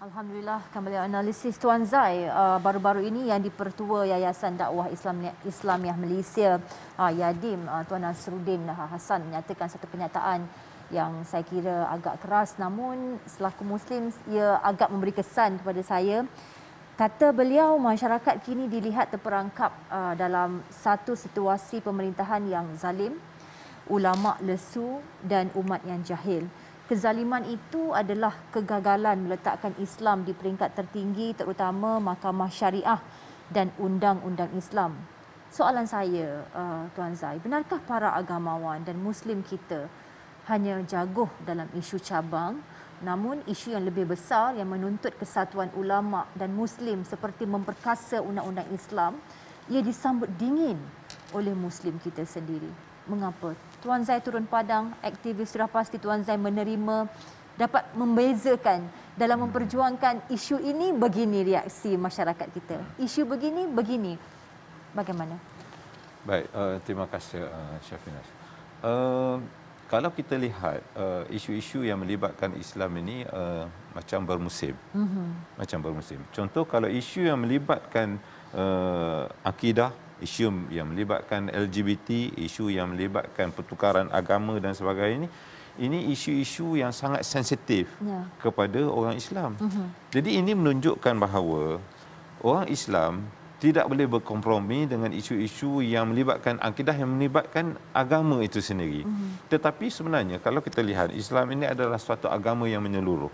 Alhamdulillah, kembali analisis Tuan Zai. Baru-baru ini yang dipertua Yayasan Dakwah Islamiah Malaysia Yadim, Tuan Nasruddin Hassan menyatakan satu pernyataan yang saya kira agak keras, namun selaku Muslim ia agak memberi kesan kepada saya. Kata beliau, masyarakat kini dilihat terperangkap dalam satu situasi pemerintahan yang zalim, ulama lesu dan umat yang jahil. Kezaliman itu adalah kegagalan meletakkan Islam di peringkat tertinggi, terutama mahkamah syariah dan undang-undang Islam. Soalan saya, Tuan Zai, benarkah para agamawan dan Muslim kita hanya jaguh dalam isu cabang, namun isu yang lebih besar yang menuntut kesatuan ulama dan Muslim seperti memperkasa undang-undang Islam, ia disambut dingin oleh Muslim kita sendiri? Mengapa? Tuan Zai turun padang, aktivis sudah pasti Tuan Zai menerima, dapat membezakan dalam memperjuangkan isu ini, begini reaksi masyarakat kita. Isu begini. Bagaimana? Baik, terima kasih Syafinas. Kalau kita lihat isu-isu yang melibatkan Islam ini macam bermusim. Macam bermusim. Contoh kalau isu yang melibatkan akidah, isu yang melibatkan LGBT, isu yang melibatkan pertukaran agama dan sebagainya ini isu-isu yang sangat sensitif kepada orang Islam. Jadi ini menunjukkan bahawa orang Islam tidak boleh berkompromi dengan isu-isu yang melibatkan akidah, yang melibatkan agama itu sendiri. Tetapi sebenarnya kalau kita lihat, Islam ini adalah suatu agama yang menyeluruh.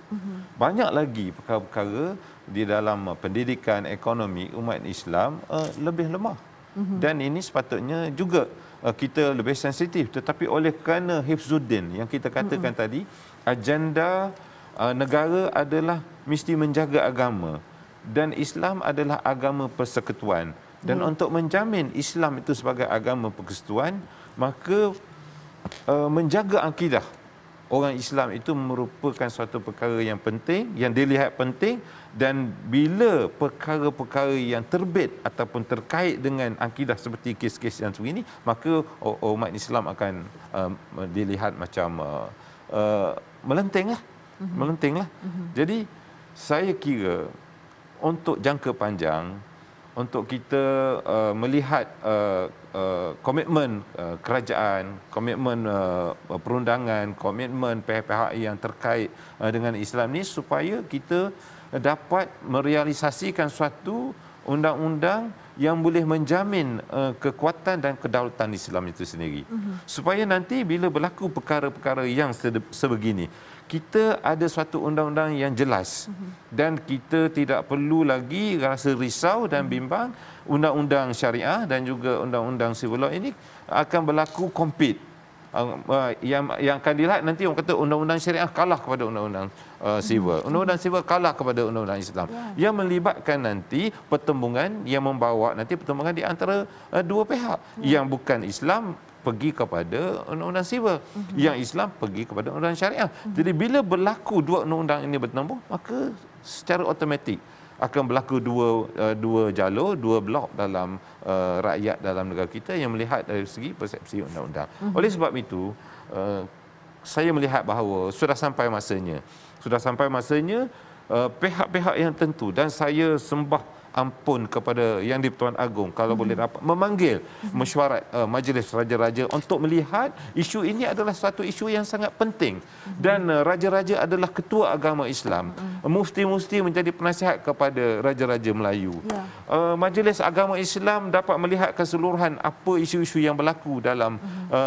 Banyak lagi perkara-perkara di dalam pendidikan, ekonomi umat Islam lebih lemah. Dan ini sepatutnya juga kita lebih sensitif. Tetapi oleh kerana hifzuddin yang kita katakan tadi, agenda negara adalah mesti menjaga agama. dan Islam adalah agama persekutuan. Dan untuk menjamin Islam itu sebagai agama persekutuan, maka menjaga akidah orang Islam itu merupakan suatu perkara yang penting, yang dilihat penting, dan bila perkara-perkara yang terbit ataupun terkait dengan akidah seperti kes-kes yang begini, maka umat Islam akan dilihat macam melentinglah. Jadi saya kira untuk jangka panjang, untuk kita melihat komitmen kerajaan, komitmen perundangan, komitmen pihak-pihak yang terkait dengan Islam ni, supaya kita dapat merealisasikan suatu undang-undang yang boleh menjamin kekuatan dan kedaulatan Islam itu sendiri. Supaya nanti bila berlaku perkara-perkara yang sebegini, kita ada suatu undang-undang yang jelas dan kita tidak perlu lagi rasa risau dan bimbang. Undang-undang syariah dan juga undang-undang civil law ini akan berlaku compete. Yang akan dilihat nanti orang kata undang-undang syariah kalah kepada undang-undang civil. Undang-undang civil kalah kepada undang-undang Islam. Yang melibatkan nanti pertembungan yang membawa nanti pertembungan di antara dua pihak. Yang bukan Islam pergi kepada undang-undang civil, yang Islam pergi kepada undang-undang syariah. Jadi bila berlaku dua undang-undang ini bertembung, maka secara automatik akan berlaku dua jalur, dua blok dalam rakyat dalam negara kita yang melihat dari segi persepsi undang-undang. Oleh sebab itu, saya melihat bahawa sudah sampai masanya pihak-pihak yang tentu, dan saya sembah ampun kepada Yang di-Pertuan Agong kalau boleh dapat memanggil mesyuarat Majlis Raja-Raja untuk melihat isu ini adalah satu isu yang sangat penting, dan raja-raja adalah ketua agama Islam. Mufti-mufti menjadi penasihat kepada raja-raja Melayu. Majlis Agama Islam dapat melihat keseluruhan apa isu-isu yang berlaku dalam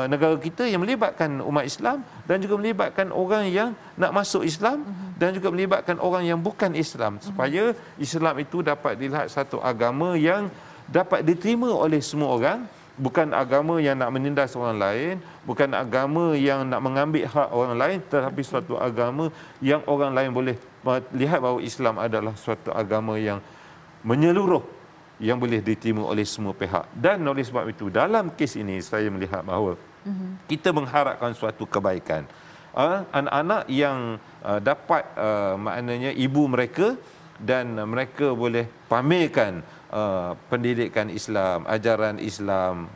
negara kita yang melibatkan umat Islam dan juga melibatkan orang yang nak masuk Islam dan juga melibatkan orang yang bukan Islam, supaya Islam itu dapat dilihat satu agama yang dapat diterima oleh semua orang, bukan agama yang nak menindas orang lain, bukan agama yang nak mengambil hak orang lain, tetapi suatu agama yang orang lain boleh lihat bahawa Islam adalah suatu agama yang menyeluruh, yang boleh diterima oleh semua pihak. Dan oleh sebab itu, dalam kes ini saya melihat bahawa kita mengharapkan suatu kebaikan. Anak-anak yang dapat maknanya ibu mereka dan mereka boleh pamerkan pendidikan Islam, ajaran Islam,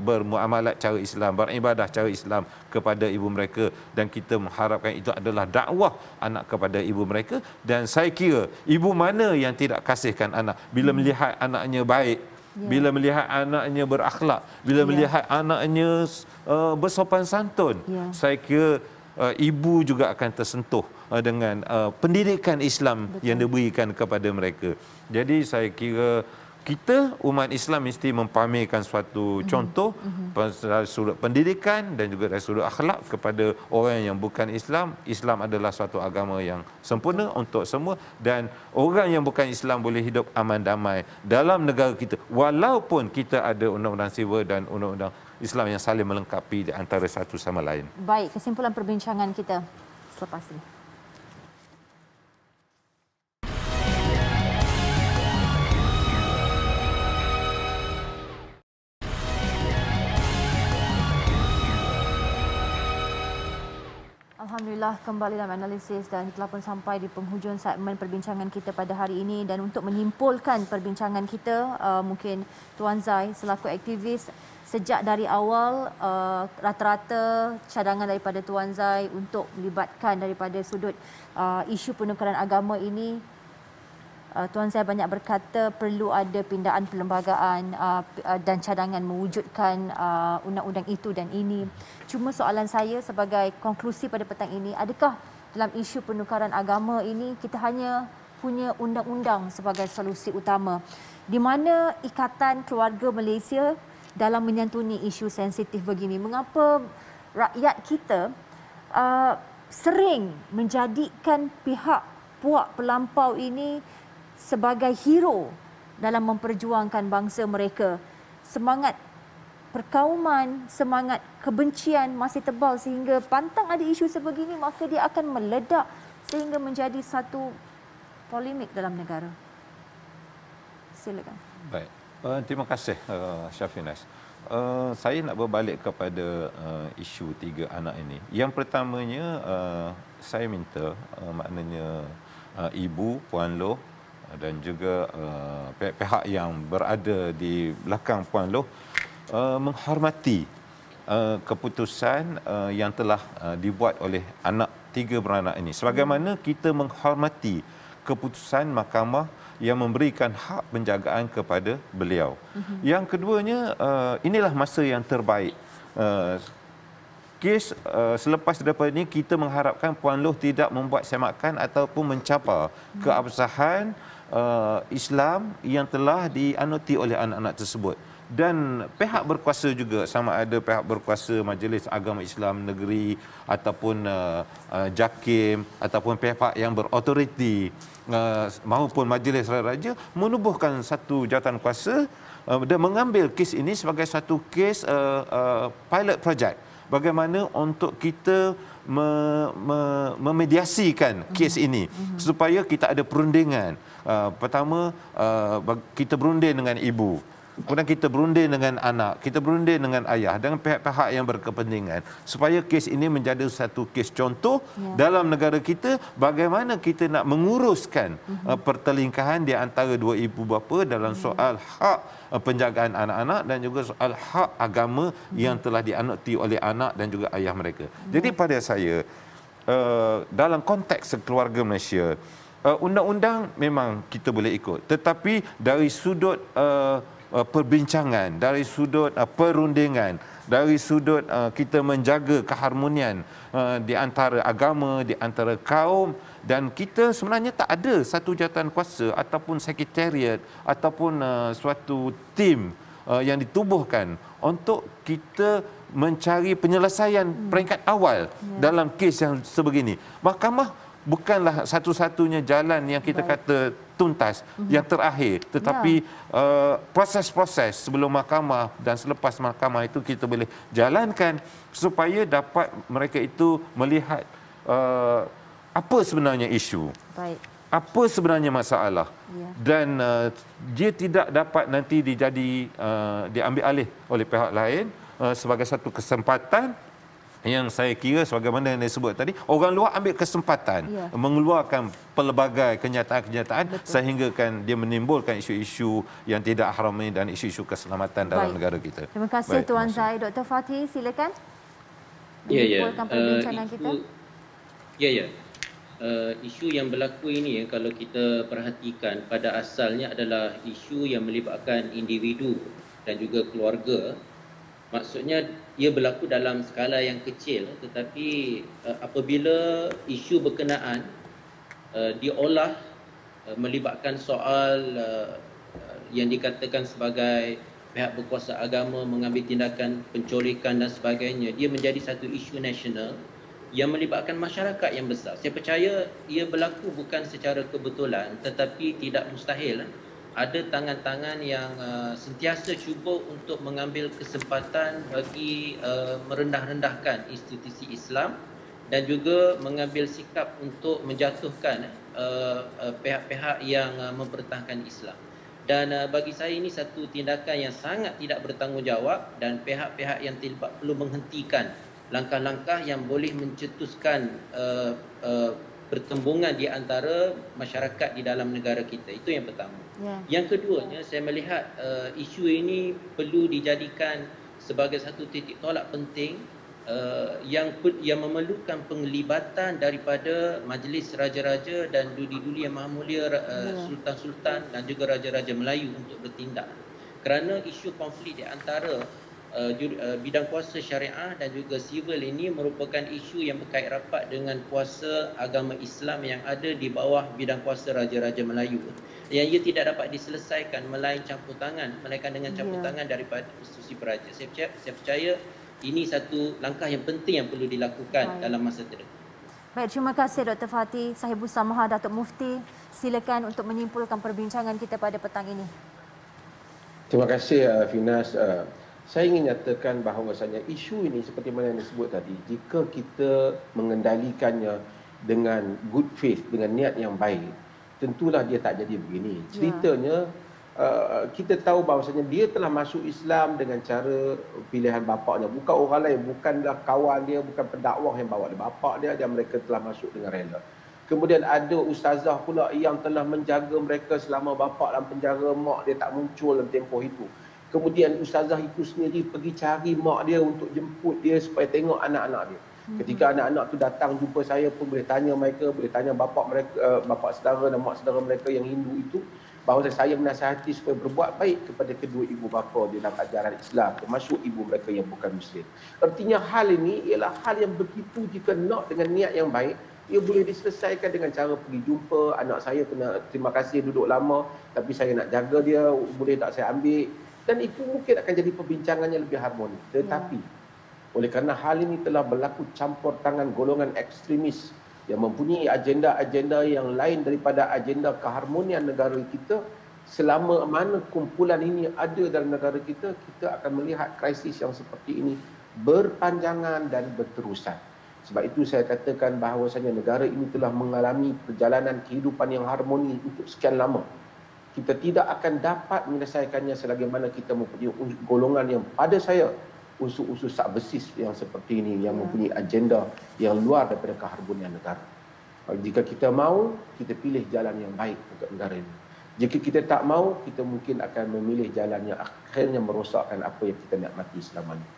bermuamalat cara Islam, beribadah cara Islam kepada ibu mereka, dan kita mengharapkan itu adalah dakwah anak kepada ibu mereka. Dan saya kira ibu mana yang tidak kasihkan anak bila melihat anaknya baik, bila melihat anaknya berakhlak, bila melihat anaknya bersopan santun. Saya kira ibu juga akan tersentuh dengan pendidikan Islam yang diberikan kepada mereka. Jadi saya kira kita umat Islam mesti mempamerkan suatu contoh dari sudut pendidikan dan juga dari sudut akhlak kepada orang yang bukan Islam. Islam adalah suatu agama yang sempurna untuk semua, dan orang yang bukan Islam boleh hidup aman damai dalam negara kita walaupun kita ada undang-undang civil dan undang-undang Islam yang saling melengkapi di antara satu sama lain. Baik, kesimpulan perbincangan kita selepas ini. Alhamdulillah, kembali dalam analisis, dan telah pun sampai di penghujung segmen perbincangan kita pada hari ini. Dan untuk menyimpulkan perbincangan kita, mungkin Tuan Zai selaku aktivis, sejak dari awal rata-rata cadangan daripada Tuan Zai untuk melibatkan daripada sudut isu penukaran agama ini, Tuan Zai banyak berkata perlu ada pindaan perlembagaan dan cadangan mewujudkan undang-undang itu dan ini. Cuma soalan saya sebagai konklusi pada petang ini, adakah dalam isu penukaran agama ini kita hanya punya undang-undang sebagai solusi utama, di mana Ikatan Keluarga Malaysia dalam menyantuni isu sensitif begini? Mengapa rakyat kita sering menjadikan pihak puak pelampau ini sebagai hero dalam memperjuangkan bangsa mereka? Semangat perkauman, semangat kebencian masih tebal, sehingga pantang ada isu sebegini maka dia akan meledak sehingga menjadi satu polemik dalam negara. Silakan. Baik. Terima kasih Syafinas. Saya nak berbalik kepada isu 3 anak ini. Yang pertamanya saya minta maknanya ibu Puan Loh dan juga pihak-pihak yang berada di belakang Puan Loh menghormati keputusan yang telah dibuat oleh anak 3 beranak ini. Sebagaimana kita menghormati keputusan mahkamah yang memberikan hak penjagaan kepada beliau. Yang keduanya, inilah masa yang terbaik. Kes selepas daripada ini kita mengharapkan Puan Loh tidak membuat semakan ataupun mencapar keabsahan Islam yang telah dianuti oleh anak-anak tersebut. Dan pihak berkuasa juga, sama ada pihak berkuasa Majlis Agama Islam Negeri ataupun JAKIM ataupun pihak yang berautoriti maupun Majlis Raja menubuhkan satu jawatan kuasa dan mengambil kes ini sebagai satu kes pilot project. Bagaimana untuk kita memediasikan kes ini supaya kita ada perundingan. Pertama, kita berunding dengan ibu. Kemudian kita berunding dengan anak, kita berunding dengan ayah, dengan pihak-pihak yang berkepentingan supaya kes ini menjadi satu kes contoh dalam negara kita bagaimana kita nak menguruskan pertelingkahan di antara dua ibu bapa dalam soal hak penjagaan anak-anak dan juga soal hak agama yang telah dianuti oleh anak dan juga ayah mereka. Jadi pada saya dalam konteks keluarga Malaysia, undang-undang memang kita boleh ikut, tetapi dari sudut perbincangan, dari sudut perundingan, dari sudut kita menjaga keharmonian di antara agama, di antara kaum, dan kita sebenarnya tak ada satu jawatan kuasa ataupun sekretariat ataupun suatu tim yang ditubuhkan untuk kita mencari penyelesaian peringkat awal dalam kes yang sebegini. Mahkamah bukanlah satu-satunya jalan yang kita kata tuntas, yang terakhir. Tetapi proses-proses sebelum mahkamah dan selepas mahkamah itu kita boleh jalankan supaya dapat mereka itu melihat apa sebenarnya isu. Baik. Apa sebenarnya masalah. Dan dia tidak dapat nanti diambil alih oleh pihak lain sebagai satu kesempatan yang saya kira sebagaimana yang disebut tadi, orang luar ambil kesempatan mengeluarkan pelbagai kenyataan-kenyataan sehingga kan dia menimbulkan isu-isu yang tidak haram ini dan isu-isu keselamatan dalam negara kita. Terima kasih Tuan Zai. Dr. Fatih, silakan. Menyimpulkan perbincangan kita. Isu yang berlaku ini kalau kita perhatikan pada asalnya adalah isu yang melibatkan individu dan juga keluarga. Maksudnya ia berlaku dalam skala yang kecil, tetapi apabila isu berkenaan diolah melibatkan soal yang dikatakan sebagai pihak berkuasa agama mengambil tindakan penculikan dan sebagainya, dia menjadi satu isu nasional yang melibatkan masyarakat yang besar. Saya percaya ia berlaku bukan secara kebetulan, tetapi tidak mustahil ada tangan-tangan yang sentiasa cuba untuk mengambil kesempatan bagi merendah-rendahkan institusi Islam dan juga mengambil sikap untuk menjatuhkan pihak-pihak yang mempertahankan Islam. Dan bagi saya ini satu tindakan yang sangat tidak bertanggungjawab dan pihak-pihak yang terlibat perlu menghentikan langkah-langkah yang boleh mencetuskan pertembungan di antara masyarakat di dalam negara kita. Itu yang pertama. Yang keduanya, saya melihat isu ini perlu dijadikan sebagai satu titik tolak penting yang memerlukan penglibatan daripada Majlis Raja-Raja dan Duli-Duli Yang Maha Mulia, Sultan-Sultan dan juga Raja-Raja Melayu untuk bertindak. Kerana isu konflik di antara bidang kuasa syariah dan juga sivil ini merupakan isu yang berkait rapat dengan kuasa agama Islam yang ada di bawah bidang kuasa Raja-Raja Melayu, yang ia tidak dapat diselesaikan melainkan dengan campur tangan daripada institusi peraja. Saya percaya ini satu langkah yang penting yang perlu dilakukan dalam masa terdekat. Baik, terima kasih Dr. Fatih. Sahibus Samahah Datuk Mufti, silakan untuk menyimpulkan perbincangan kita pada petang ini. Terima kasih Finas. Saya ingin nyatakan bahawasanya isu ini seperti mana yang disebut tadi, jika kita mengendalikannya dengan good faith, dengan niat yang baik, tentulah dia tak jadi begini. Ceritanya kita tahu bahawasanya dia telah masuk Islam dengan cara pilihan bapaknya, bukan orang lain, bukanlah kawan dia, bukan pendakwah yang bawa dia, bapak dia, dan mereka telah masuk dengan rela. Kemudian ada ustazah pula yang telah menjaga mereka selama bapa dalam penjara, mak dia tak muncul dalam tempoh itu. Kemudian ustazah itu sendiri pergi cari mak dia untuk jemput dia supaya tengok anak-anak dia. Ketika anak-anak tu datang jumpa saya pun boleh tanya mereka, boleh tanya bapa mereka, bapa saudara dan mak saudara mereka yang Hindu itu, bahawa saya menasihati supaya berbuat baik kepada kedua ibu bapa di dalam ajaran Islam, termasuk ibu mereka yang bukan Muslim. Artinya hal ini ialah hal yang begitu jika nak dengan niat yang baik, ia boleh diselesaikan dengan cara pergi jumpa, anak saya kena terima kasih duduk lama, tapi saya nak jaga dia, boleh tak saya ambil? Dan itu mungkin akan jadi perbincangannya lebih harmonis. Tetapi, oleh kerana hal ini telah berlaku campur tangan golongan ekstremis yang mempunyai agenda-agenda yang lain daripada agenda keharmonian negara kita, selama mana kumpulan ini ada dalam negara kita, kita akan melihat krisis yang seperti ini berpanjangan dan berterusan. Sebab itu saya katakan bahawasanya negara ini telah mengalami perjalanan kehidupan yang harmoni untuk sekian lama. Kita tidak akan dapat menyelesaikannya selagi mana kita mempunyai golongan yang pada saya unsur-unsur subversif yang seperti ini, yang mempunyai agenda yang luar daripada keharmonian negara. Jika kita mahu, kita pilih jalan yang baik untuk negara ini. Jika kita tak mahu, kita mungkin akan memilih jalan yang akhirnya merosakkan apa yang kita nikmati selama ini.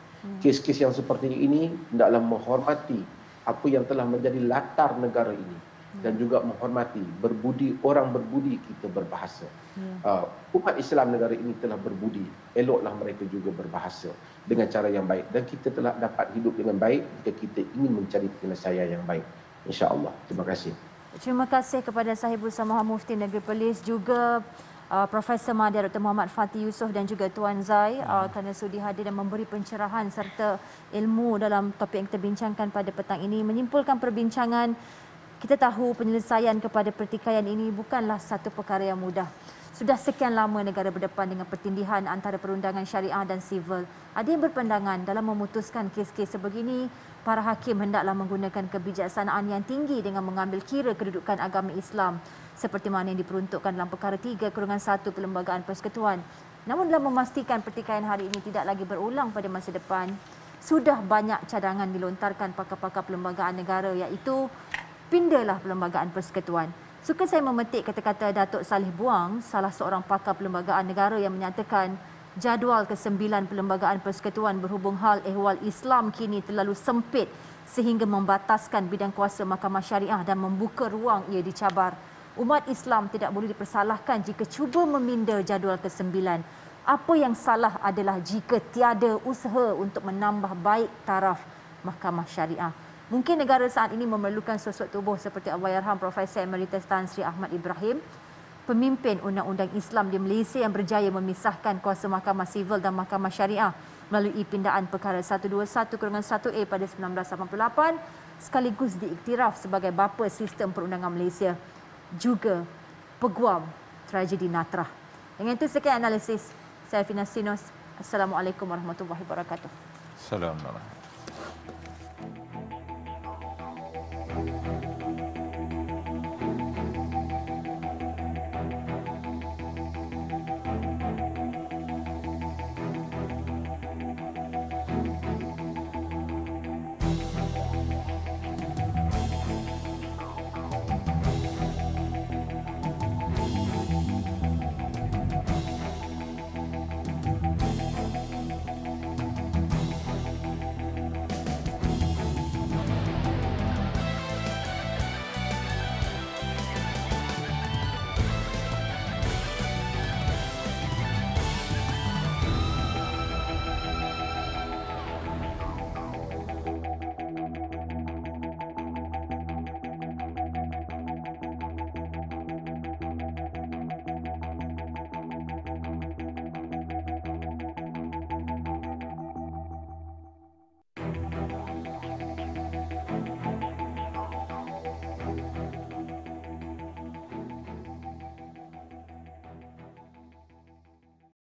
Kes-kes yang seperti ini hendaklah menghormati apa yang telah menjadi latar negara ini dan juga menghormati orang berbudi kita berbahasa. Umat Islam negara ini telah berbudi, eloklah mereka juga berbahasa dengan cara yang baik, dan kita telah dapat hidup dengan baik jika kita ingin mencari penyelesaian yang baik, insya-Allah. Terima kasih. Terima kasih kepada Sahibul Samaha Mufti Negeri Perlis, juga Profesor Madya Dr. Muhammad Fatih Yusof dan juga Tuan Zai kerana sudi hadir dan memberi pencerahan serta ilmu dalam topik yang kita bincangkan pada petang ini. Menyimpulkan perbincangan, kita tahu penyelesaian kepada pertikaian ini bukanlah satu perkara yang mudah. Sudah sekian lama negara berdepan dengan pertindihan antara perundangan syariah dan sivil. Ada yang berpandangan dalam memutuskan kes-kes sebegini, para hakim hendaklah menggunakan kebijaksanaan yang tinggi dengan mengambil kira kedudukan agama Islam seperti mana yang diperuntukkan dalam perkara 3/1 Perlembagaan Persekutuan. Namun dalam memastikan pertikaian hari ini tidak lagi berulang pada masa depan, sudah banyak cadangan dilontarkan pakar-pakar perlembagaan negara, iaitu pindalah Perlembagaan Persekutuan. Suka saya memetik kata-kata Datuk Salih Buang, salah seorang pakar perlembagaan negara, yang menyatakan jadual ke-9 Perlembagaan Persekutuan berhubung hal ehwal Islam kini terlalu sempit sehingga membataskan bidang kuasa Mahkamah Syariah dan membuka ruang ia dicabar. Umat Islam tidak boleh dipersalahkan jika cuba meminda jadual ke-9. Apa yang salah adalah jika tiada usaha untuk menambah baik taraf Mahkamah Syariah. Mungkin negara saat ini memerlukan sosok tubuh seperti Allahyarham Profesor Emeritus Tan Sri Ahmad Ibrahim, pemimpin undang-undang Islam di Malaysia yang berjaya memisahkan kuasa Mahkamah Sivil dan Mahkamah Syariah melalui pindaan perkara 121/1A pada 1988, sekaligus diiktiraf sebagai bapa sistem perundangan Malaysia, juga peguam tragedi Natrah. Dengan itu sekian analisis saya, Fina Sinus. Assalamualaikum warahmatullahi wabarakatuh. Assalamualaikum.